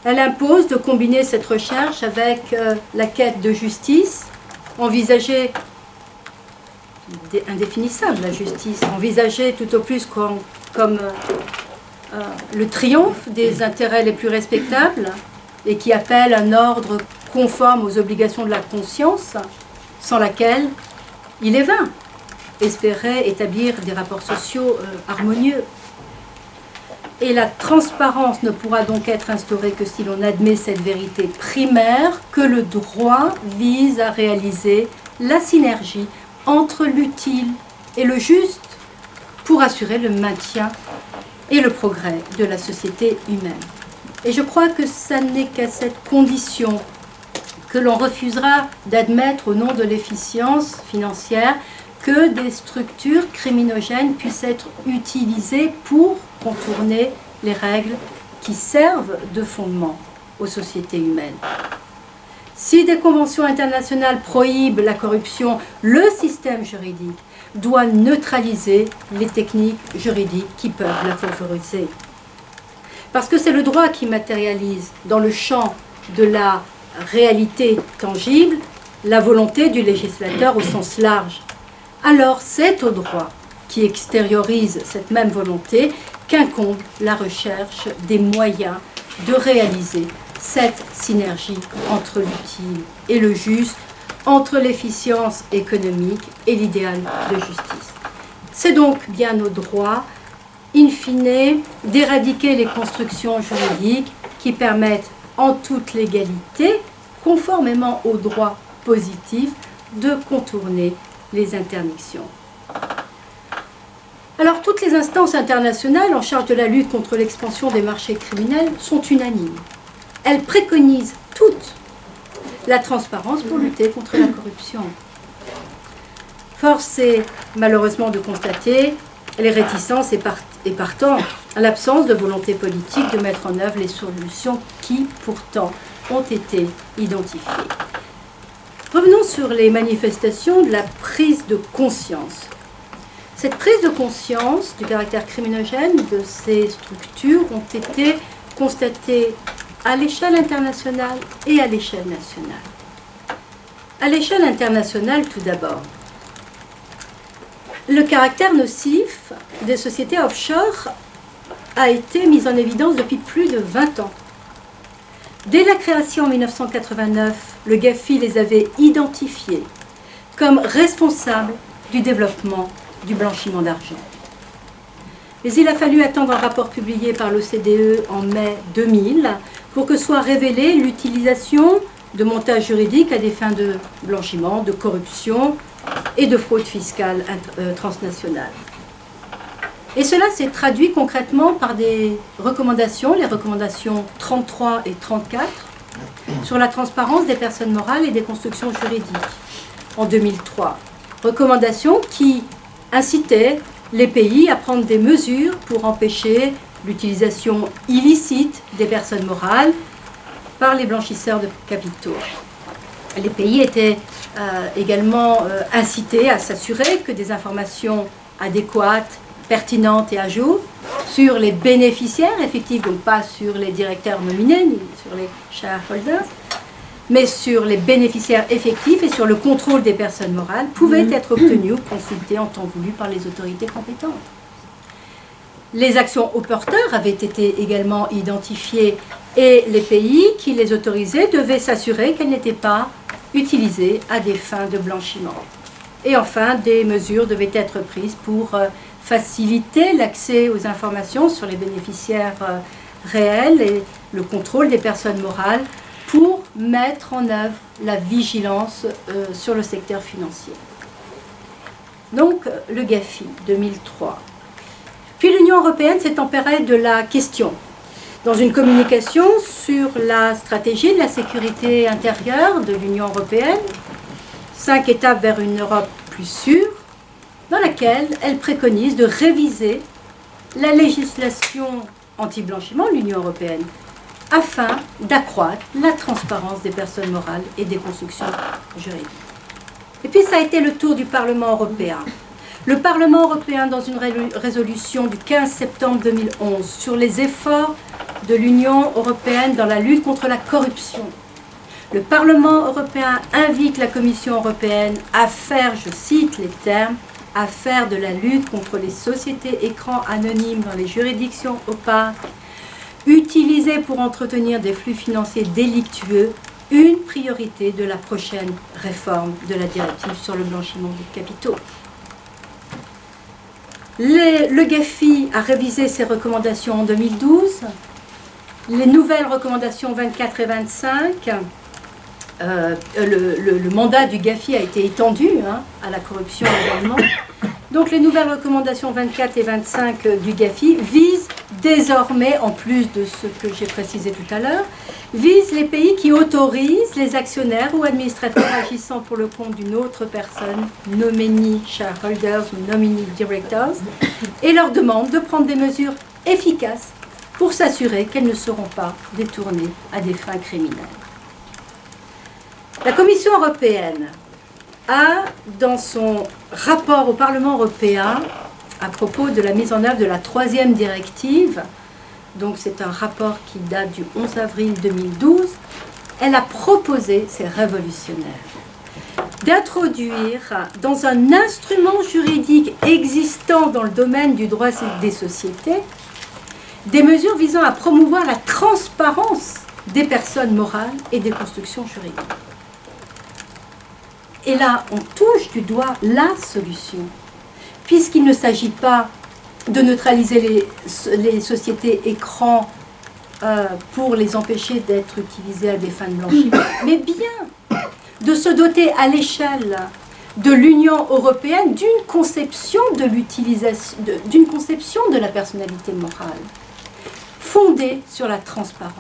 Elle impose de combiner cette recherche avec la quête de justice, envisagée indéfinissable, la justice, envisagée tout au plus comme le triomphe des intérêts les plus respectables et qui appelle un ordre conforme aux obligations de la conscience, sans laquelle il est vain espérer établir des rapports sociaux harmonieux. Et la transparence ne pourra donc être instaurée que si l'on admet cette vérité primaire que le droit vise à réaliser la synergie entre l'utile et le juste pour assurer le maintien et le progrès de la société humaine. Et je crois que ça n'est qu'à cette condition que l'on refusera d'admettre au nom de l'efficience financière que des structures criminogènes puissent être utilisées pour contourner les règles qui servent de fondement aux sociétés humaines. Si des conventions internationales prohibent la corruption, le système juridique doit neutraliser les techniques juridiques qui peuvent la favoriser. Parce que c'est le droit qui matérialise dans le champ de la réalité tangible la volonté du législateur au sens large. Alors c'est au droit qui extériorise cette même volonté qu'incombe la recherche des moyens de réaliser cette synergie entre l'utile et le juste, entre l'efficience économique et l'idéal de justice. C'est donc bien au droit, in fine, d'éradiquer les constructions juridiques qui permettent en toute légalité, conformément au droit positif, de contourner les interdictions. Alors, toutes les instances internationales en charge de la lutte contre l'expansion des marchés criminels sont unanimes. Elles préconisent toutes la transparence pour lutter contre la corruption. Force est malheureusement de constater les réticences et partant l'absence de volonté politique de mettre en œuvre les solutions qui pourtant ont été identifiées. Revenons sur les manifestations de la prise de conscience. Cette prise de conscience du caractère criminogène de ces structures ont été constatées à l'échelle internationale et à l'échelle nationale. À l'échelle internationale, tout d'abord, le caractère nocif des sociétés offshore a été mis en évidence depuis plus de 20 ans. Dès la création en 1989, le GAFI les avait identifiés comme responsables du développement du blanchiment d'argent. Mais il a fallu attendre un rapport publié par l'OCDE en mai 2000 pour que soit révélée l'utilisation de montages juridiques à des fins de blanchiment, de corruption et de fraude fiscale transnationale. Et cela s'est traduit concrètement par des recommandations, les recommandations 33 et 34, sur la transparence des personnes morales et des constructions juridiques en 2003. Recommandations qui incitaient les pays à prendre des mesures pour empêcher l'utilisation illicite des personnes morales par les blanchisseurs de capitaux. Les pays étaient également incités à s'assurer que des informations adéquates, pertinentes et à jour sur les bénéficiaires effectifs, donc pas sur les directeurs nominés, ni sur les shareholders, mais sur les bénéficiaires effectifs et sur le contrôle des personnes morales, pouvaient être obtenus ou consultés en temps voulu par les autorités compétentes. Les actions aux porteurs avaient été également identifiées et les pays qui les autorisaient devaient s'assurer qu'elles n'étaient pas utilisées à des fins de blanchiment. Et enfin, des mesures devaient être prises pour faciliter l'accès aux informations sur les bénéficiaires réels et le contrôle des personnes morales pour mettre en œuvre la vigilance sur le secteur financier. Donc, le GAFI 2003. Puis l'Union européenne s'est emparée de la question. Dans une communication sur la stratégie de la sécurité intérieure de l'Union européenne, 5 étapes vers une Europe plus sûre, dans laquelle elle préconise de réviser la législation anti-blanchiment de l'Union européenne afin d'accroître la transparence des personnes morales et des constructions juridiques. Et puis ça a été le tour du Parlement européen. Le Parlement européen, dans une résolution du 15 septembre 2011 sur les efforts de l'Union européenne dans la lutte contre la corruption, le Parlement européen invite la Commission européenne à faire, je cite les termes, à faire de la lutte contre les sociétés écrans anonymes dans les juridictions opaques, utilisées pour entretenir des flux financiers délictueux, une priorité de la prochaine réforme de la directive sur le blanchiment des capitaux. Le GAFI a révisé ses recommandations en 2012. Les nouvelles recommandations 24 et 25, le mandat du GAFI a été étendu à la corruption également. Donc les nouvelles recommandations 24 et 25 du GAFI visent désormais, en plus de ce que j'ai précisé tout à l'heure, visent les pays qui autorisent les actionnaires ou administrateurs agissant pour le compte d'une autre personne, nominee shareholders ou nominee directors, et leur demandent de prendre des mesures efficaces pour s'assurer qu'elles ne seront pas détournées à des fins criminelles. La Commission européenne a, dans son rapport au Parlement européen, à propos de la mise en œuvre de la 3e directive, donc c'est un rapport qui date du 11 avril 2012, elle a proposé, c'est révolutionnaire, d'introduire dans un instrument juridique existant dans le domaine du droit des sociétés des mesures visant à promouvoir la transparence des personnes morales et des constructions juridiques. Et là, on touche du doigt la solution, puisqu'il ne s'agit pas de neutraliser les sociétés écrans pour les empêcher d'être utilisées à des fins de blanchiment, mais bien de se doter à l'échelle de l'Union européenne d'une conception de l'utilisation, d'une conception de la personnalité morale, fondée sur la transparence.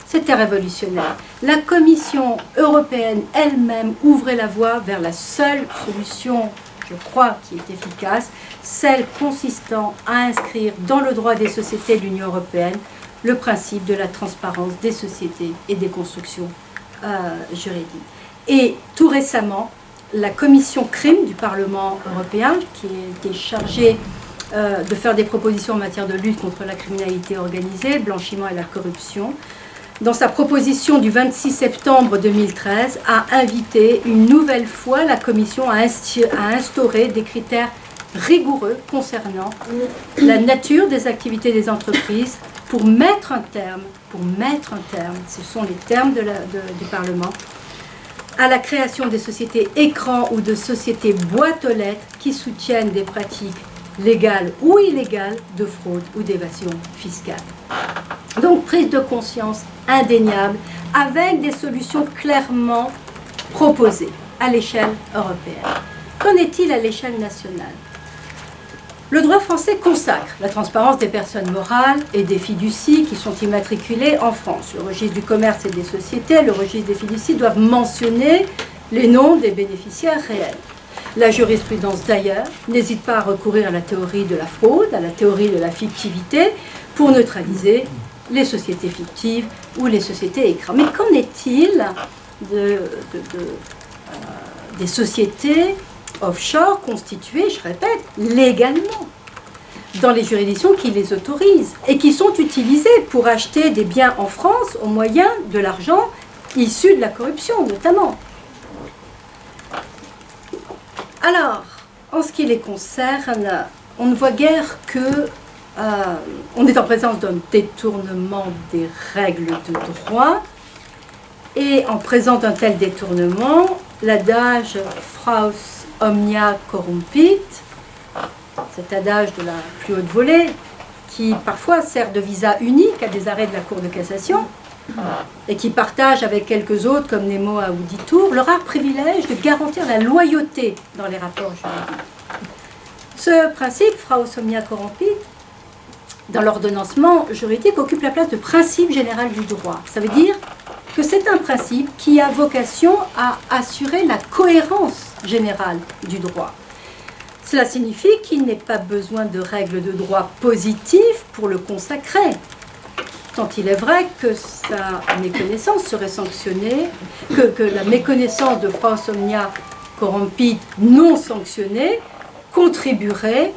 C'était révolutionnaire. La Commission européenne elle-même ouvrait la voie vers la seule solution, je crois, qui est efficace, celle consistant à inscrire dans le droit des sociétés de l'Union européenne le principe de la transparence des sociétés et des constructions juridiques. Et tout récemment, la commission CRIM du Parlement européen, qui est chargée de faire des propositions en matière de lutte contre la criminalité organisée, le blanchiment et la corruption, dans sa proposition du 26 septembre 2013, a invité une nouvelle fois la Commission à instaurer des critères rigoureux concernant la nature des activités des entreprises pour mettre un terme, ce sont les termes du Parlement, à la création des sociétés écrans ou de sociétés boîtes aux lettres qui soutiennent des pratiques légales ou illégales de fraude ou d'évasion fiscale. Donc prise de conscience indéniable avec des solutions clairement proposées à l'échelle européenne. Qu'en est-il à l'échelle nationale ? Le droit français consacre la transparence des personnes morales et des fiducies qui sont immatriculées en France. Le registre du commerce et des sociétés, le registre des fiducies doivent mentionner les noms des bénéficiaires réels. La jurisprudence d'ailleurs n'hésite pas à recourir à la théorie de la fraude, à la théorie de la fictivité pour neutraliser les sociétés fictives ou les sociétés écrans. Mais qu'en est-il des sociétés offshore constituées, je répète, légalement dans les juridictions qui les autorisent et qui sont utilisées pour acheter des biens en France au moyen de l'argent issu de la corruption notamment. Alors, en ce qui les concerne, on ne voit guère que on est en présence d'un détournement des règles de droit et en présence d'un tel détournement, l'adage « Fraus omnia corrumpit », cet adage de la plus haute volée, qui parfois sert de visa unique à des arrêts de la Cour de cassation, et qui partage avec quelques autres, comme Nemo à Auditour, le rare privilège de garantir la loyauté dans les rapports juridiques. Ce principe, Fraus omnia corrumpit, dans l'ordonnancement juridique, occupe la place de principe général du droit. Ça veut dire que c'est un principe qui a vocation à assurer la cohérence générale du droit. Cela signifie qu'il n'est pas besoin de règles de droit positives pour le consacrer. Tant il est vrai que sa méconnaissance serait sanctionnée, que la méconnaissance de Fraus omnia corrompit non sanctionnée contribuerait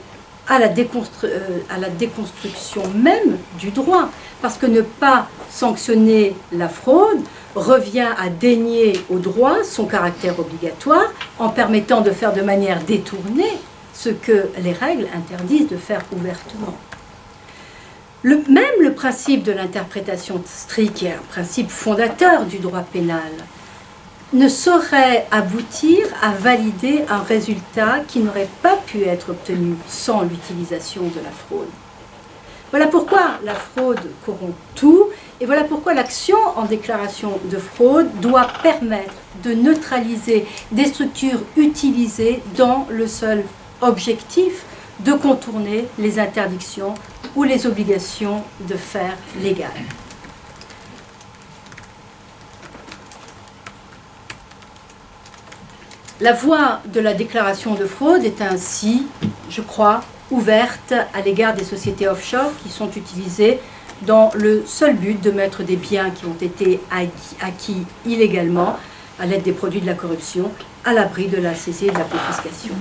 à la déconstruction même du droit. Parce que ne pas sanctionner la fraude revient à dénier au droit son caractère obligatoire en permettant de faire de manière détournée ce que les règles interdisent de faire ouvertement. Même le principe de l'interprétation stricte, qui est un principe fondateur du droit pénal, ne saurait aboutir à valider un résultat qui n'aurait pas pu être obtenu sans l'utilisation de la fraude. Voilà pourquoi la fraude corrompt tout, et voilà pourquoi l'action en déclaration de fraude doit permettre de neutraliser des structures utilisées dans le seul objectif de contourner les interdictions ou les obligations de faire légal. La voie de la déclaration de fraude est ainsi, je crois, ouverte à l'égard des sociétés offshore qui sont utilisées dans le seul but de mettre des biens qui ont été acquis illégalement à l'aide des produits de la corruption à l'abri de la saisie et de la confiscation.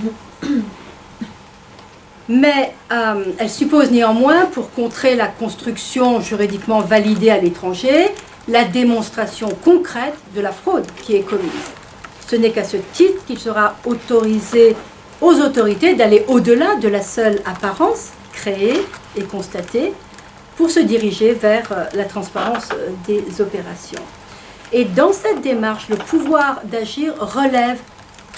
Mais elle suppose néanmoins, pour contrer la construction juridiquement validée à l'étranger, la démonstration concrète de la fraude qui est commise. Ce n'est qu'à ce titre qu'il sera autorisé aux autorités d'aller au-delà de la seule apparence créée et constatée pour se diriger vers la transparence des opérations. Et dans cette démarche, le pouvoir d'agir relève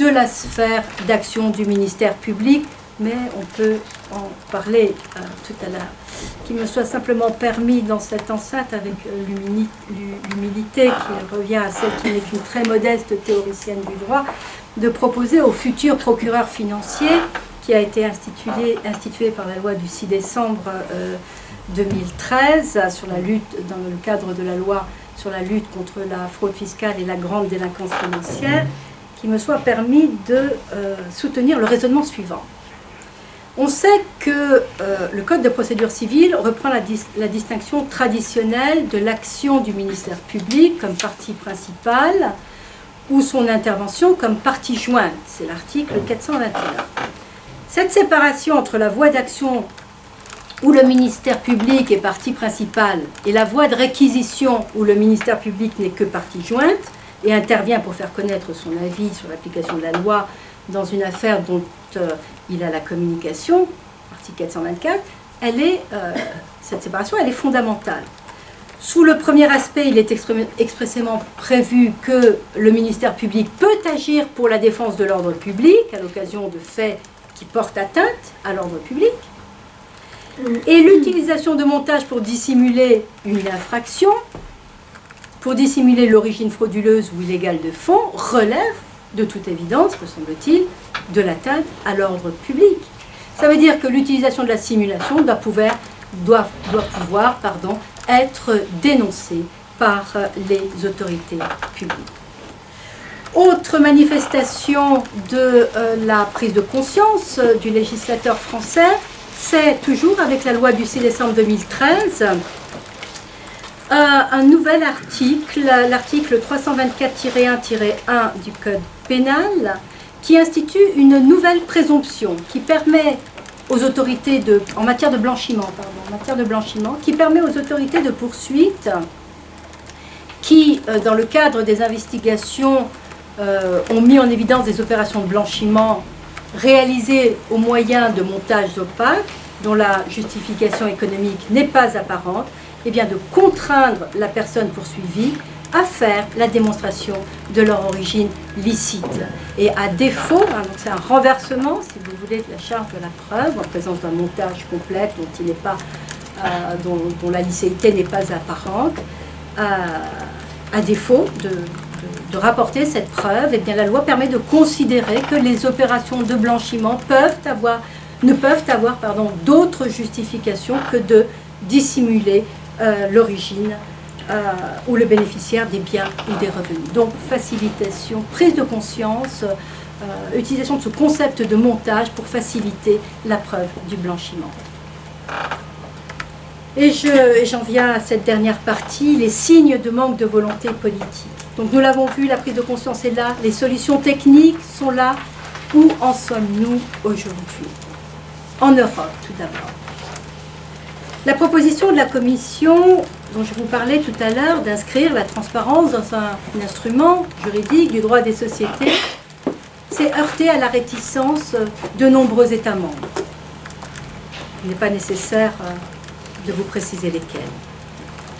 de la sphère d'action du ministère public, mais on peut en parler tout à l'heure. Qu'il me soit simplement permis dans cette enceinte, avec l'humilité qui revient à celle qui n'est qu'une très modeste théoricienne du droit, de proposer au futur procureur financier, qui a été institué par la loi du 6 décembre 2013 sur la lutte, dans le cadre de la loi sur la lutte contre la fraude fiscale et la grande délinquance financière, qu'il me soit permis de soutenir le raisonnement suivant. On sait que le Code de procédure civile reprend la distinction traditionnelle de l'action du ministère public comme partie principale ou son intervention comme partie jointe. C'est l'article 421. Cette séparation entre la voie d'action où le ministère public est partie principale et la voie de réquisition où le ministère public n'est que partie jointe et intervient pour faire connaître son avis sur l'application de la loi dans une affaire dont il a la communication, article 424, cette séparation, elle est fondamentale. Sous le premier aspect, il est expressément prévu que le ministère public peut agir pour la défense de l'ordre public à l'occasion de faits qui portent atteinte à l'ordre public. Et l'utilisation de montages pour dissimuler une infraction, pour dissimuler l'origine frauduleuse ou illégale de fonds, relève de toute évidence, me semble-t-il, de l'atteinte à l'ordre public. Ça veut dire que l'utilisation de la simulation doit pouvoir être dénoncée par les autorités publiques. Autre manifestation de la prise de conscience du législateur français, c'est toujours avec la loi du 6 décembre 2013, un nouvel article, l'article 324-1-1 du Code pénal, qui institue une nouvelle présomption qui permet aux autorités en matière de blanchiment, qui permet aux autorités de poursuite qui, dans le cadre des investigations, ont mis en évidence des opérations de blanchiment réalisées au moyen de montages opaques, dont la justification économique n'est pas apparente, et bien de contraindre la personne poursuivie à faire la démonstration de leur origine licite. Et à défaut, donc c'est un renversement, si vous voulez, de la charge de la preuve, en présence d'un montage complet dont la licéité n'est pas apparente, à défaut de rapporter cette preuve, et bien la loi permet de considérer que les opérations de blanchiment ne peuvent avoir d'autres justifications que de dissimuler l'origine ou le bénéficiaire des biens ou des revenus. Donc facilitation, prise de conscience utilisation de ce concept de montage pour faciliter la preuve du blanchiment. Et j'en viens à cette dernière partie, les signes de manque de volonté politique. Donc nous l'avons vu, la prise de conscience est là, les solutions techniques sont là. Où en sommes-nous aujourd'hui? En Europe, tout d'abord. La proposition de la Commission, dont je vous parlais tout à l'heure, d'inscrire la transparence dans un instrument juridique du droit des sociétés, s'est heurtée à la réticence de nombreux États membres. Il n'est pas nécessaire de vous préciser lesquels.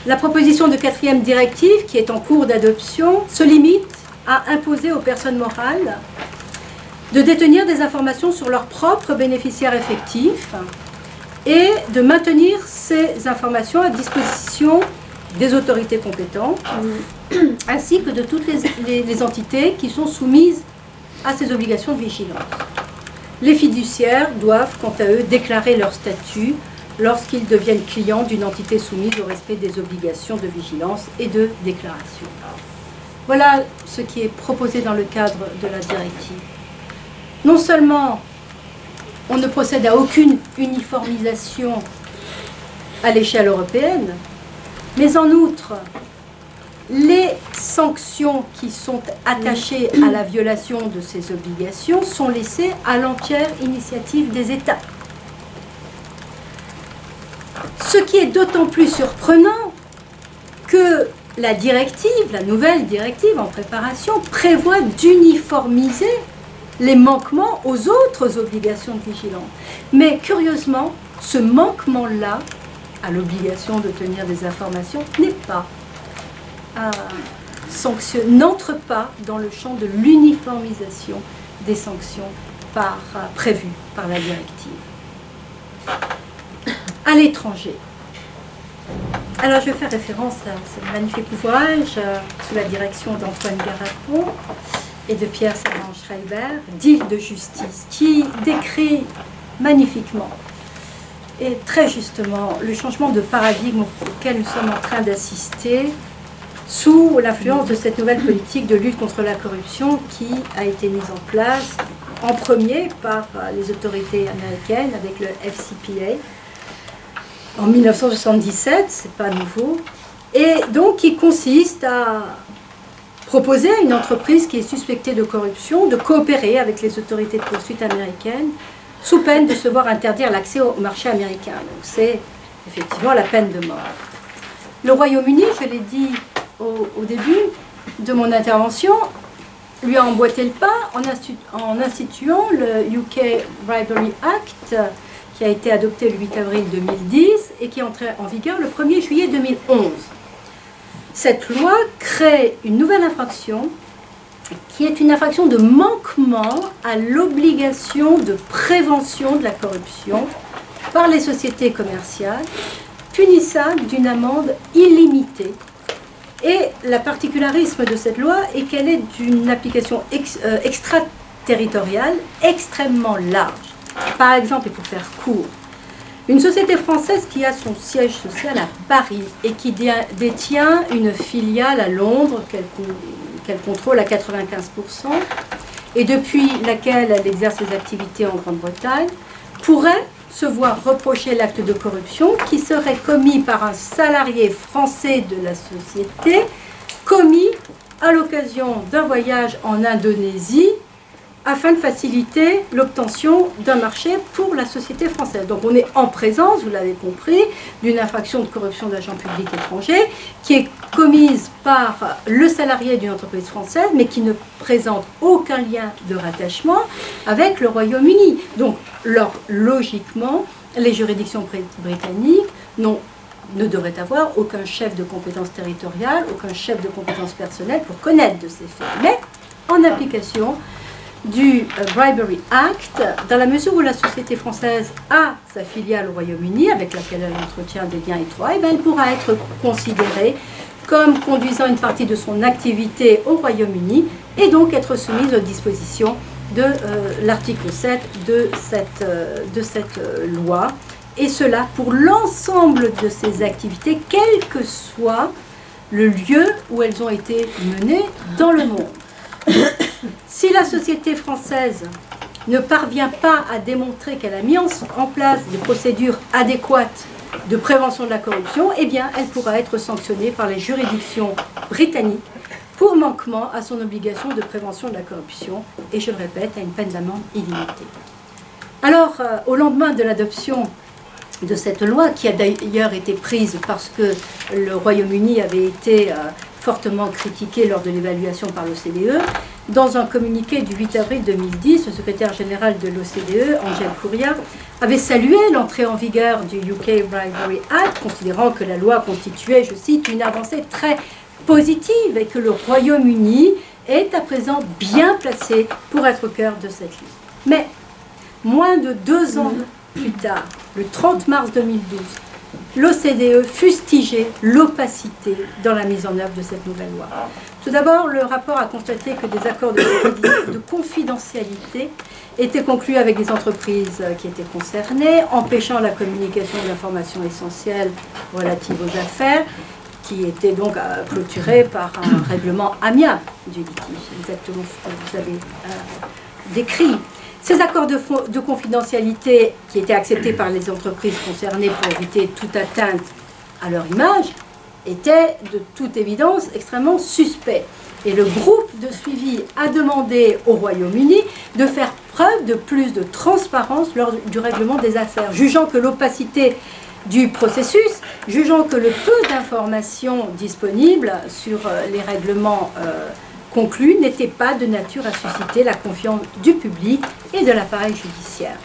La proposition de 4e directive, qui est en cours d'adoption, se limite à imposer aux personnes morales de détenir des informations sur leurs propres bénéficiaires effectifs et de maintenir ces informations à disposition des autorités compétentes, ainsi que de toutes les entités qui sont soumises à ces obligations de vigilance. Les fiduciaires doivent, quant à eux, déclarer leur statut lorsqu'ils deviennent clients d'une entité soumise au respect des obligations de vigilance et de déclaration. Voilà ce qui est proposé dans le cadre de la directive. Non seulement on ne procède à aucune uniformisation à l'échelle européenne, mais en outre, les sanctions qui sont attachées à la violation de ces obligations sont laissées à l'entière initiative des États. Ce qui est d'autant plus surprenant que la directive, la nouvelle directive en préparation, prévoit d'uniformiser les manquements aux autres obligations de vigilance. Mais curieusement, ce manquement-là, à l'obligation de tenir des informations, n'entre pas dans le champ de l'uniformisation des sanctions prévues par la directive. À l'étranger. Alors je vais faire référence à ce magnifique ouvrage sous la direction d'Antoine Garapon et de Pierre Servan-Schreiber, d'Île de justice, qui décrit magnifiquement et très justement le changement de paradigme auquel nous sommes en train d'assister sous l'influence de cette nouvelle politique de lutte contre la corruption qui a été mise en place en premier par les autorités américaines avec le FCPA en 1977, c'est pas nouveau, et donc qui consiste à proposer à une entreprise qui est suspectée de corruption de coopérer avec les autorités de poursuite américaines sous peine de se voir interdire l'accès au marché américain. Donc c'est effectivement la peine de mort. Le Royaume-Uni, je l'ai dit au début de mon intervention, lui a emboîté le pas en instituant le UK Bribery Act, qui a été adopté le 8 avril 2010 et qui est entré en vigueur le 1er juillet 2011. Cette loi crée une nouvelle infraction qui est une infraction de manquement à l'obligation de prévention de la corruption par les sociétés commerciales, punissable d'une amende illimitée. Et le particularisme de cette loi est qu'elle est d'une application extraterritoriale extrêmement large. Par exemple, et pour faire court, une société française qui a son siège social à Paris et qui détient une filiale à Londres qu'elle contrôle à 95% et depuis laquelle elle exerce ses activités en Grande-Bretagne, pourrait se voir reprocher l'acte de corruption qui serait commis par un salarié français de la société, commis à l'occasion d'un voyage en Indonésie afin de faciliter l'obtention d'un marché pour la société française. Donc on est en présence, vous l'avez compris, d'une infraction de corruption d'agents publics étrangers qui est commise par le salarié d'une entreprise française, mais qui ne présente aucun lien de rattachement avec le Royaume-Uni. Donc logiquement, les juridictions britanniques ne devraient avoir aucun chef de compétence territoriale, aucun chef de compétence personnelle pour connaître de ces faits. Mais en application du Bribery Act, dans la mesure où la société française a sa filiale au Royaume-Uni, avec laquelle elle entretient des liens étroits, elle pourra être considérée comme conduisant une partie de son activité au Royaume-Uni et donc être soumise aux dispositions de l'article 7 de cette loi. Et cela pour l'ensemble de ces activités, quel que soit le lieu où elles ont été menées dans le monde. Si la société française ne parvient pas à démontrer qu'elle a mis en place des procédures adéquates de prévention de la corruption, eh bien, elle pourra être sanctionnée par les juridictions britanniques pour manquement à son obligation de prévention de la corruption, et je le répète, à une peine d'amende illimitée. Alors, au lendemain de l'adoption de cette loi, qui a d'ailleurs été prise parce que le Royaume-Uni avait été fortement critiqué lors de l'évaluation par l'OCDE, dans un communiqué du 8 avril 2010, le secrétaire général de l'OCDE, Angel Gurria, avait salué l'entrée en vigueur du UK Bribery Act, considérant que la loi constituait, je cite, une avancée très positive et que le Royaume-Uni est à présent bien placé pour être au cœur de cette liste. Mais, moins de 2 ans plus tard, le 30 mars 2012, l'OCDE fustigeait l'opacité dans la mise en œuvre de cette nouvelle loi. Tout d'abord, le rapport a constaté que des accords de confidentialité étaient conclus avec des entreprises qui étaient concernées, empêchant la communication d'informations essentielles relatives aux affaires, qui étaient donc clôturées par un règlement amiable du litige, exactement ce que vous avez décrit. Ces accords de confidentialité qui étaient acceptés par les entreprises concernées pour éviter toute atteinte à leur image étaient de toute évidence extrêmement suspects. Et le groupe de suivi a demandé au Royaume-Uni de faire preuve de plus de transparence lors du règlement des affaires, jugeant que l'opacité du processus, jugeant que le peu d'informations disponibles sur les règlements conclu n'était pas de nature à susciter la confiance du public et de l'appareil judiciaire.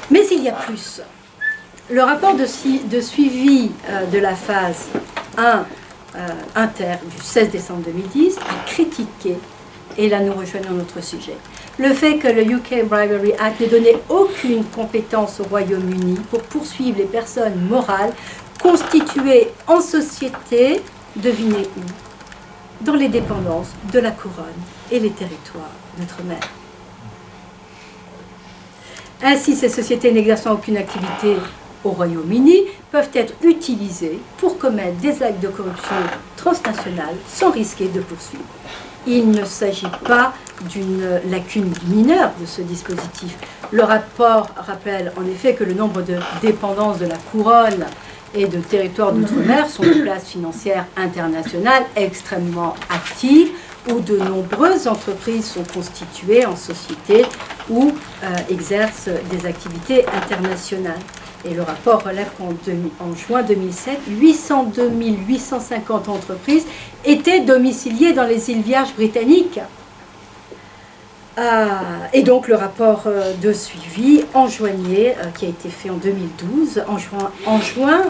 Mais il y a plus. Le rapport de suivi de la phase 1 inter du 16 décembre 2010 a critiqué, et là nous rejoignons notre sujet, le fait que le UK Bribery Act ne donnait aucune compétence au Royaume-Uni pour poursuivre les personnes morales constituées en société, devinez où, dans les dépendances de la couronne et les territoires d'outre-mer. Ainsi, ces sociétés n'exerçant aucune activité au Royaume-Uni peuvent être utilisées pour commettre des actes de corruption transnationale sans risquer de poursuite. Il ne s'agit pas d'une lacune mineure de ce dispositif. Le rapport rappelle en effet que le nombre de dépendances de la couronne et de territoires d'outre-mer sont des places financières internationales extrêmement actives où de nombreuses entreprises sont constituées en sociétés ou exercent des activités internationales. Et le rapport relève qu'en juin 2007, 802 850 entreprises étaient domiciliées dans les îles Vierges britanniques. Et donc le rapport de suivi enjoignait, qui a été fait en 2012, enjoint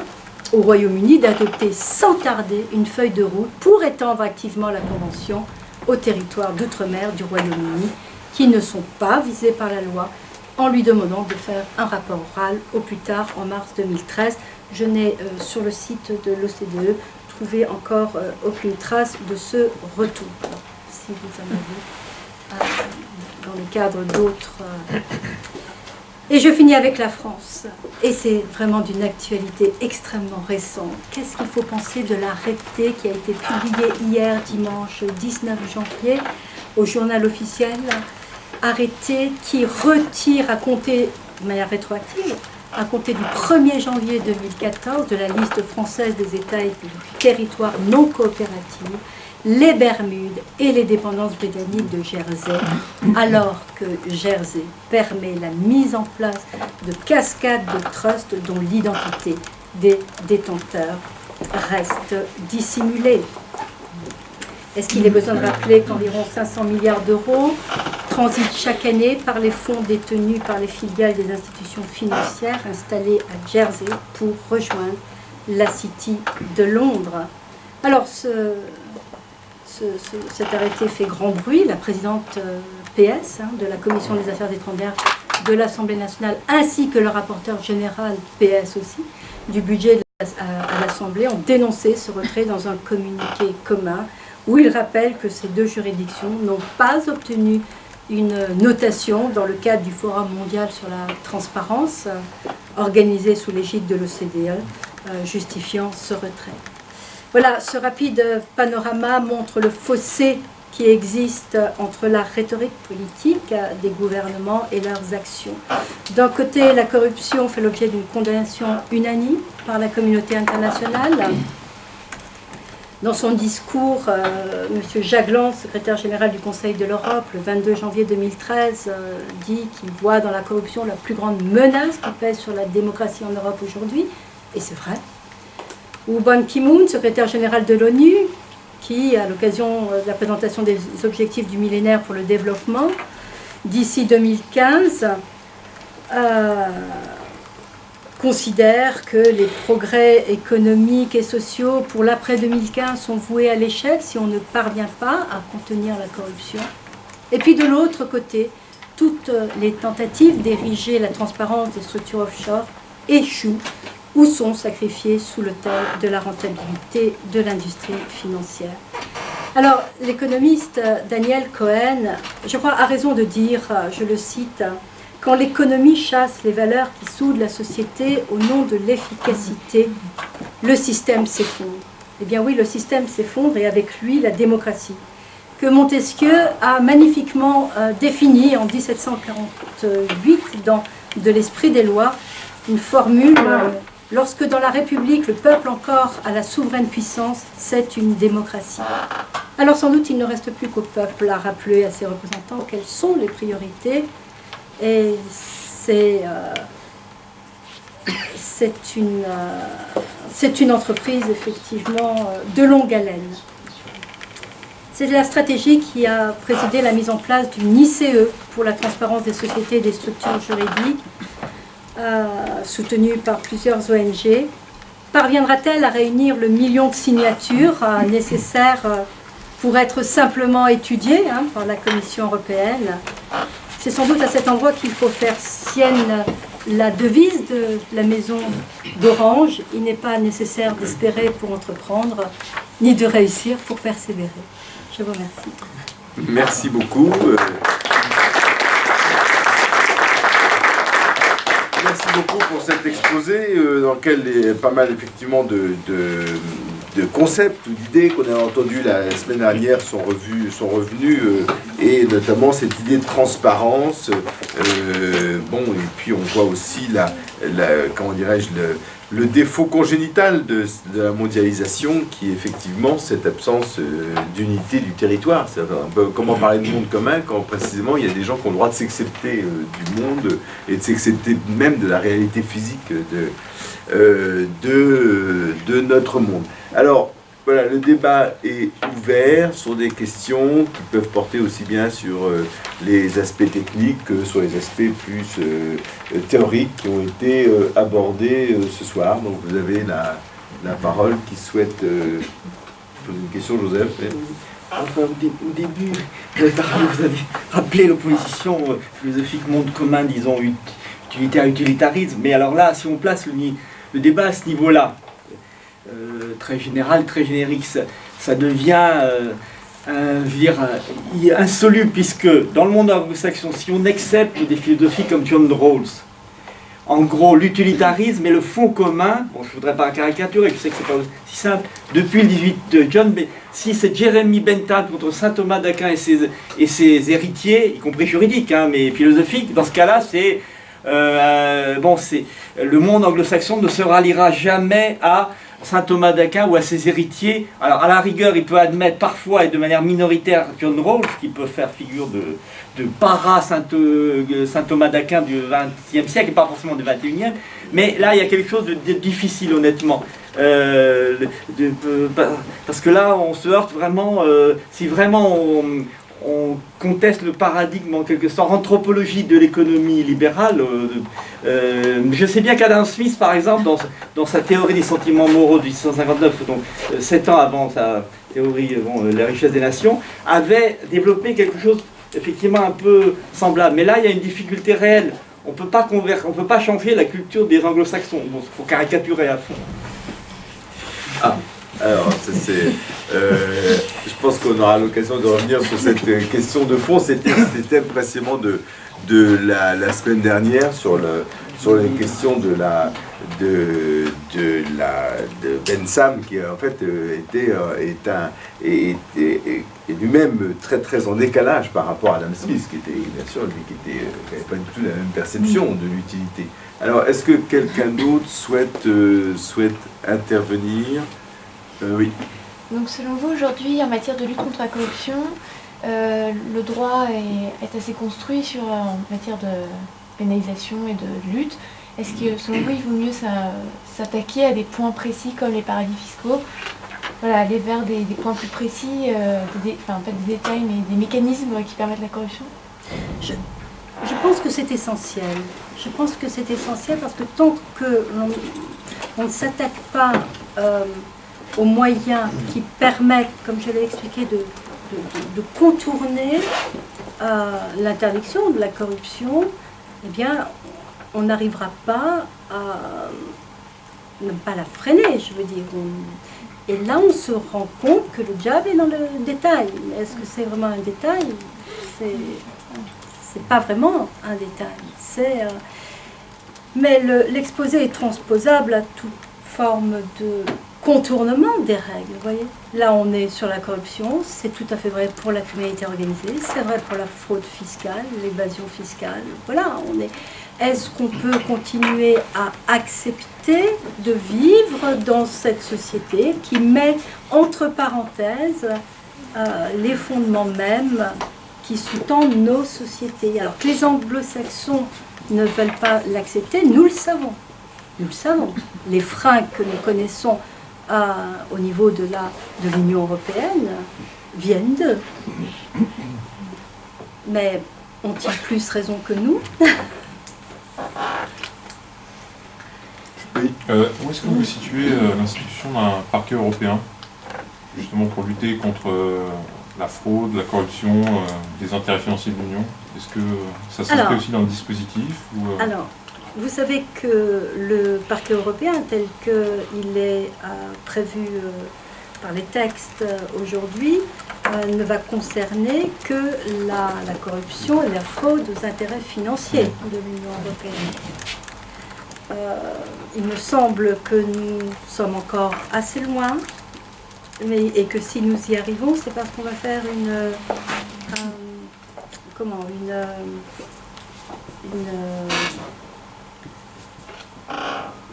au Royaume-Uni d'adopter sans tarder une feuille de route pour étendre activement la Convention aux territoires d'outre-mer du Royaume-Uni qui ne sont pas visés par la loi, en lui demandant de faire un rapport oral au plus tard en mars 2013. Je n'ai sur le site de l'OCDE trouvé encore aucune trace de ce retour. Alors, si vous en avez dans le cadre d'autres... Et je finis avec la France. Et c'est vraiment d'une actualité extrêmement récente. Qu'est-ce qu'il faut penser de l'arrêté qui a été publié hier, dimanche 19 janvier, au journal officiel? Arrêté qui retire à compter, de manière rétroactive, à compter du 1er janvier 2014 de la liste française des États et des territoires non coopératifs, les Bermudes et les dépendances britanniques de Jersey, alors que Jersey permet la mise en place de cascades de trusts dont l'identité des détenteurs reste dissimulée. Est-ce qu'il est besoin de rappeler qu'environ 500 milliards d'euros transitent chaque année par les fonds détenus par les filiales des institutions financières installées à Jersey pour rejoindre la City de Londres? Alors, cet arrêté fait grand bruit. La présidente PS de la Commission des Affaires étrangères de l'Assemblée nationale, ainsi que le rapporteur général PS aussi, du budget à l'Assemblée, ont dénoncé ce retrait dans un communiqué commun où ils rappellent que ces deux juridictions n'ont pas obtenu une notation dans le cadre du Forum mondial sur la transparence organisé sous l'égide de l'OCDE, justifiant ce retrait. Voilà, ce rapide panorama montre le fossé qui existe entre la rhétorique politique des gouvernements et leurs actions. D'un côté, la corruption fait l'objet d'une condamnation unanime par la communauté internationale. Dans son discours, M. Jagland, secrétaire général du Conseil de l'Europe, le 22 janvier 2013, dit qu'il voit dans la corruption la plus grande menace qui pèse sur la démocratie en Europe aujourd'hui, et c'est vrai. Ou Ban Ki-moon, secrétaire général de l'ONU, qui, à l'occasion de la présentation des objectifs du millénaire pour le développement, d'ici 2015, considère que les progrès économiques et sociaux pour l'après-2015 sont voués à l'échec si on ne parvient pas à contenir la corruption. Et puis de l'autre côté, toutes les tentatives d'ériger la transparence des structures offshore échouent ou sont sacrifiées sous l'autel de la rentabilité de l'industrie financière. Alors, l'économiste Daniel Cohen, je crois, a raison de dire, je le cite, « Quand l'économie chasse les valeurs qui soudent la société au nom de l'efficacité, le système s'effondre. » Eh bien oui, le système s'effondre et avec lui la démocratie, que Montesquieu a magnifiquement défini en 1748 dans De l'esprit des lois, une formule lorsque dans la République le peuple encore a la souveraine puissance, c'est une démocratie. Alors sans doute il ne reste plus qu'au peuple à rappeler à ses représentants quelles sont les priorités, et c'est une entreprise effectivement de longue haleine. C'est la stratégie qui a présidé la mise en place d'une ICE pour la transparence des sociétés et des structures juridiques, soutenue par plusieurs ONG. Parviendra-t-elle à réunir le million de signatures nécessaires pour être simplement étudiée par la Commission européenne? C'est sans doute à cet endroit qu'il faut faire sienne la devise de la maison d'Orange. Il n'est pas nécessaire d'espérer pour entreprendre, ni de réussir pour persévérer. Je vous remercie.
Merci beaucoup. Merci beaucoup pour cet exposé dans lequel il y a pas mal effectivement de concepts ou d'idées qu'on a entendues la semaine dernière sont revenus et notamment cette idée de transparence. Bon, et puis on voit aussi comment dirais-je, le défaut congénital de la mondialisation qui est effectivement cette absence d'unité du territoire. C'est un peu comment parler de monde commun quand précisément il y a des gens qui ont le droit de s'accepter du monde et de s'accepter même de la réalité physique de notre monde. Alors voilà, le débat est ouvert sur des questions qui peuvent porter aussi bien sur les aspects techniques que sur les aspects plus théoriques qui ont été abordés ce soir. Donc vous avez la parole qui souhaite poser une question, Joseph.
Enfin, au début, vous avez rappelé l'opposition philosophique monde commun, disons, utilitarisme. Mais alors là, si on place le débat à ce niveau-là, très général, très générique, ça devient je veux dire, insoluble, puisque dans le monde anglo-saxon, si on accepte des philosophies comme John Rawls, en gros, l'utilitarisme et le fond commun, bon, je ne voudrais pas caricaturer, je sais que c'est pas si simple, depuis le 18 de John, mais si c'est Jeremy Bentham contre saint Thomas d'Aquin et ses héritiers, y compris juridiques, mais philosophiques, dans ce cas-là, c'est le monde anglo-saxon ne se ralliera jamais à saint Thomas d'Aquin ou à ses héritiers. Alors à la rigueur, il peut admettre parfois et de manière minoritaire John Rawls, qui peut faire figure de para-saint Thomas d'Aquin du XXe siècle et pas forcément du XXIe, mais là il y a quelque chose de difficile honnêtement. Parce que là on se heurte vraiment, si vraiment on conteste le paradigme en quelque sorte, anthropologie de l'économie libérale. Je sais bien qu'Adam Smith, par exemple, dans sa théorie des sentiments moraux de 1859, donc 7 ans avant sa théorie La richesse des nations, avait développé quelque chose effectivement un peu semblable. Mais là, il y a une difficulté réelle. On ne peut pas changer la culture des anglo-saxons. Bon, il faut caricaturer à fond.
Ah. Alors, je pense qu'on aura l'occasion de revenir sur cette question de fond. C'était précisément de la semaine dernière sur sur les questions de Ben Sam, qui en fait est lui-même très en décalage par rapport à Adam Smith, qui était bien sûr lui qui n'avait pas du tout la même perception de l'utilité. Alors, est-ce que quelqu'un d'autre souhaite intervenir? Oui.
Donc selon vous, aujourd'hui, en matière de lutte contre la corruption, le droit est assez construit en matière de pénalisation et de lutte. Est-ce que selon vous, il vaut mieux s'attaquer à des points précis comme les paradis fiscaux, voilà, aller vers des points plus précis, enfin pas des détails, mais des mécanismes qui permettent la corruption?
Je pense que c'est essentiel. Je pense que c'est essentiel parce que tant que on ne s'attaque pas aux moyens qui permettent, comme je l'ai expliqué, de contourner l'interdiction de la corruption, eh bien, on n'arrivera pas à ne pas la freiner, je veux dire. Et là, on se rend compte que le diable est dans le détail. Mais est-ce que c'est vraiment un détail? C'est pas vraiment un détail. Mais l'exposé est transposable à toute forme de contournement des règles, vous voyez. Là, on est sur la corruption, c'est tout à fait vrai pour la criminalité organisée, c'est vrai pour la fraude fiscale, l'évasion fiscale. Voilà, Est-ce qu'on peut continuer à accepter de vivre dans cette société qui met entre parenthèses les fondements mêmes qui sous-tendent nos sociétés? Alors que les anglo-saxons ne veulent pas l'accepter, nous le savons. Nous le savons. Les freins que nous connaissons au niveau de l'Union européenne viennent d'eux. Mais ont-ils plus raison que nous?
Oui.
Où est-ce que vous situez l'institution d'un parquet européen, justement pour lutter contre la fraude, la corruption, les intérêts financiers de l'Union? Est-ce que ça s'inscrit aussi dans le dispositif
Alors, vous savez que le parquet européen, tel qu'il est prévu par les textes aujourd'hui, ne va concerner que la corruption et la fraude aux intérêts financiers de l'Union européenne. Il me semble que nous sommes encore assez loin, et que si nous y arrivons, c'est parce qu'on va faire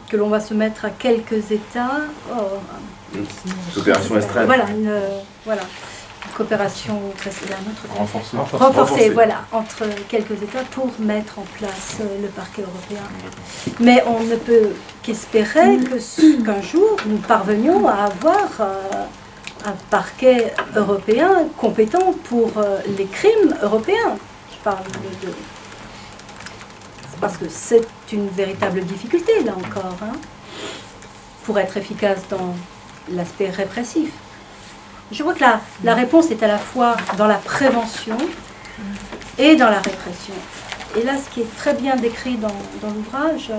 que l'on va se mettre à quelques États.
Coopération extrême.
Voilà, une coopération
renforcée,
voilà, entre quelques États pour mettre en place le parquet européen. Mais on ne peut qu'espérer qu'un jour nous parvenions à avoir un parquet européen compétent pour les crimes européens. Je parle de parce que c'est une véritable difficulté, là encore, pour être efficace dans l'aspect répressif. Je crois que la réponse est à la fois dans la prévention et dans la répression. Et là, ce qui est très bien décrit dans l'ouvrage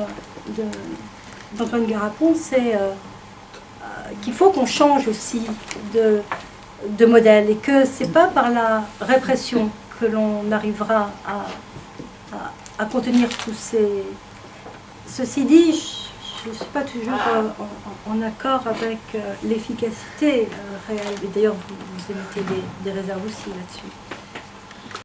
d'Antoine Garapon, c'est qu'il faut qu'on change aussi de modèle et que ce n'est pas par la répression que l'on arrivera à contenir tous ces... Ceci dit, je ne suis pas toujours en accord avec l'efficacité réelle. Et d'ailleurs, vous émettez des réserves aussi là-dessus.